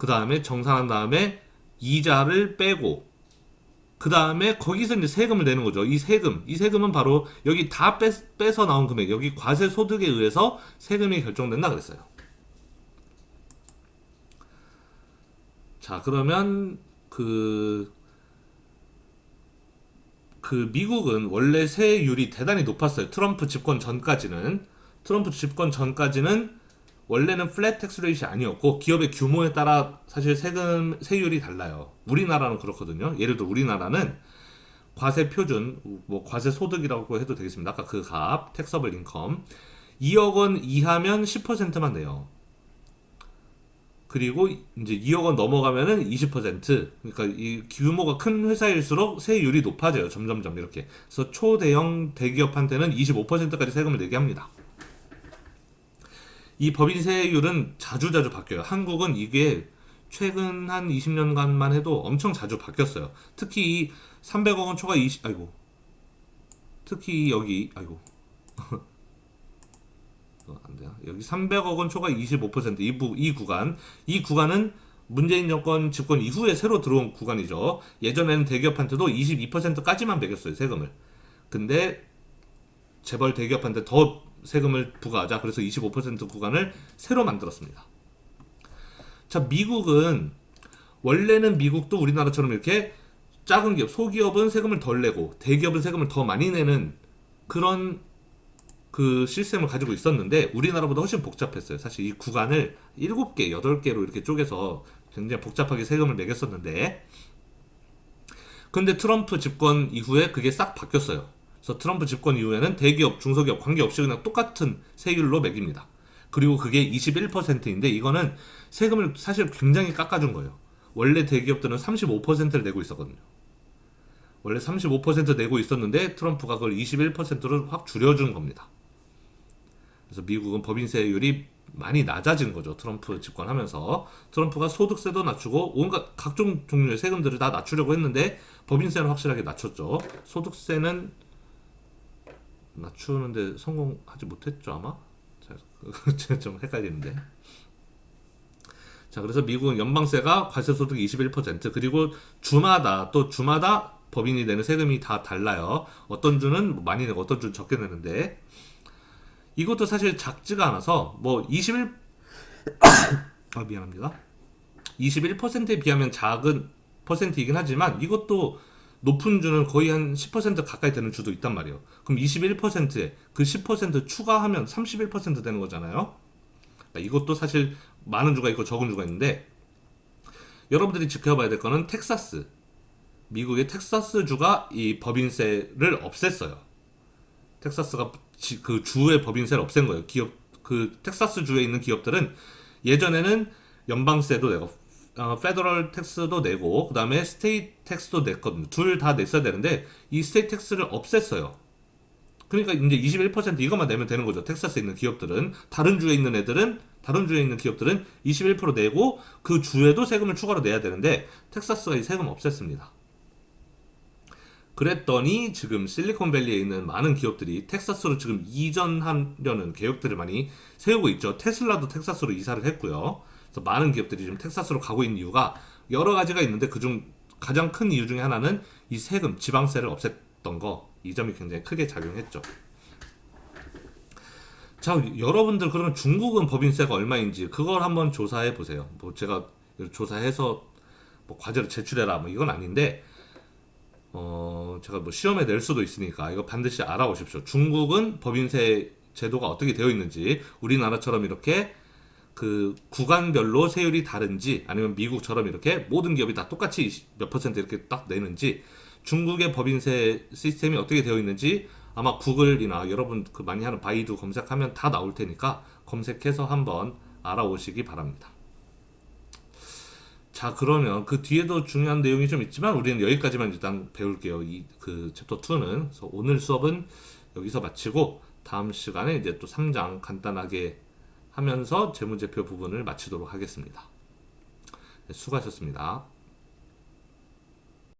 그 다음에 정산한 다음에 이자를 빼고 그 다음에 거기서 이제 세금을 내는 거죠. 이 세금은 바로 여기 다 빼서 나온 금액, 여기 과세 소득에 의해서 세금이 결정된다 그랬어요. 자, 그러면 미국은 원래 세율이 대단히 높았어요. 트럼프 집권 전까지는 원래는 플랫 텍스 레이시 아니었고 기업의 규모에 따라 사실 세율이 달라요. 우리나라는 그렇거든요. 예를 들어 우리나라는 과세 표준, 뭐 과세 소득이라고 해도 되겠습니다. 아까 그 값, 텍서블 인컴 2억 원 이하면 10%만 내요. 그리고 이제 2억 원 넘어가면은 20%. 그러니까 이 규모가 큰 회사일수록 세율이 높아져요. 점점점 이렇게. 그래서 초대형 대기업한테는 25%까지 세금을 내게 합니다. 이 법인세율은 자주자주 바뀌어요. 한국은 이게 최근 한 20년간만 해도 엄청 자주 바뀌었어요. 특히 이 300억 원 초과 특히 여기 안 돼요. 여기 300억 원 초과 25% 이 구간은 문재인 정권 집권 이후에 새로 들어온 구간이죠. 예전에는 대기업한테도 22%까지만 매겼어요, 세금을. 근데 재벌 대기업한테 더 세금을 부과하자. 그래서 25% 구간을 새로 만들었습니다. 자, 미국은 원래는 미국도 우리나라처럼 이렇게 작은 기업, 소기업은 세금을 덜 내고 대기업은 세금을 더 많이 내는 그런 그 시스템을 가지고 있었는데 우리나라보다 훨씬 복잡했어요. 사실 이 구간을 7개, 8개로 이렇게 쪼개서 굉장히 복잡하게 세금을 매겼었는데 근데 트럼프 집권 이후에 그게 싹 바뀌었어요. 그래서 트럼프 집권 이후에는 대기업, 중소기업 관계없이 그냥 똑같은 세율로 매깁니다. 그리고 그게 21%인데 이거는 세금을 사실 굉장히 깎아준 거예요. 원래 대기업들은 35%를 내고 있었거든요. 원래 35% 내고 있었는데 트럼프가 그걸 21%로 확 줄여준 겁니다. 그래서 미국은 법인세율이 많이 낮아진 거죠. 트럼프 집권하면서. 트럼프가 소득세도 낮추고 온갖 각종 종류의 세금들을 다 낮추려고 했는데 법인세는 확실하게 낮췄죠. 소득세는 낮추는데 성공하지 못했죠, 아마? 좀 헷갈리는데. 자, 그래서 미국은 연방세가 과세소득 21%, 그리고 주마다 법인이 내는 세금이 다 달라요. 어떤 주는 많이 내고 어떤 주는 적게 내는데 이것도 사실 작지가 않아서 뭐 21%에 비하면 작은 퍼센트이긴 하지만 이것도 높은 주는 거의 한 10% 가까이 되는 주도 있단 말이에요. 그럼 21%에 그 10% 추가하면 31% 되는 거잖아요. 그러니까 이것도 사실 많은 주가 있고 적은 주가 있는데 여러분들이 지켜봐야 될 거는 텍사스. 미국의 텍사스 주가 이 법인세를 없앴어요. 텍사스가 그 주의 법인세를 없앤 거예요. 그 텍사스 주에 있는 기업들은 예전에는 연방세도 내고 페더럴 텍스도 내고 그 다음에 스테이트 텍스도 냈거든요. 둘 다 냈어야 되는데 이 스테이트 텍스를 없앴어요. 그러니까 이제 21% 이것만 내면 되는 거죠. 텍사스에 있는 기업들은. 다른 주에 있는 기업들은 21% 내고 그 주에도 세금을 추가로 내야 되는데 텍사스가 이 세금 없앴습니다. 그랬더니 지금 실리콘밸리에 있는 많은 기업들이 텍사스로 지금 이전하려는 계획들을 많이 세우고 있죠. 테슬라도 텍사스로 이사를 했고요. 그래서 많은 기업들이 지금 텍사스로 가고 있는 이유가 여러 가지가 있는데 그중 가장 큰 이유 중에 하나는 이 세금, 지방세를 없앴던 거, 이 점이 굉장히 크게 작용했죠. 자, 여러분들 그러면 중국은 법인세가 얼마인지 그걸 한번 조사해 보세요. 뭐 제가 조사해서 뭐 과제로 제출해라 뭐 이건 아닌데 제가 뭐 시험에 낼 수도 있으니까 이거 반드시 알아보십시오. 중국은 법인세 제도가 어떻게 되어 있는지, 우리나라처럼 이렇게 그 구간별로 세율이 다른지, 아니면 미국처럼 이렇게 모든 기업이 다 똑같이 몇 퍼센트 이렇게 딱 내는지, 중국의 법인세 시스템이 어떻게 되어 있는지 아마 구글이나 여러분 그 많이 하는 바이두 검색하면 다 나올 테니까 검색해서 한번 알아오시기 바랍니다. 자, 그러면 그 뒤에도 중요한 내용이 좀 있지만 우리는 여기까지만 일단 배울게요. 그 챕터 2는. 그래서 오늘 수업은 여기서 마치고 다음 시간에 이제 또 3장 간단하게 하면서 재무제표 부분을 마치도록 하겠습니다. 네, 수고하셨습니다.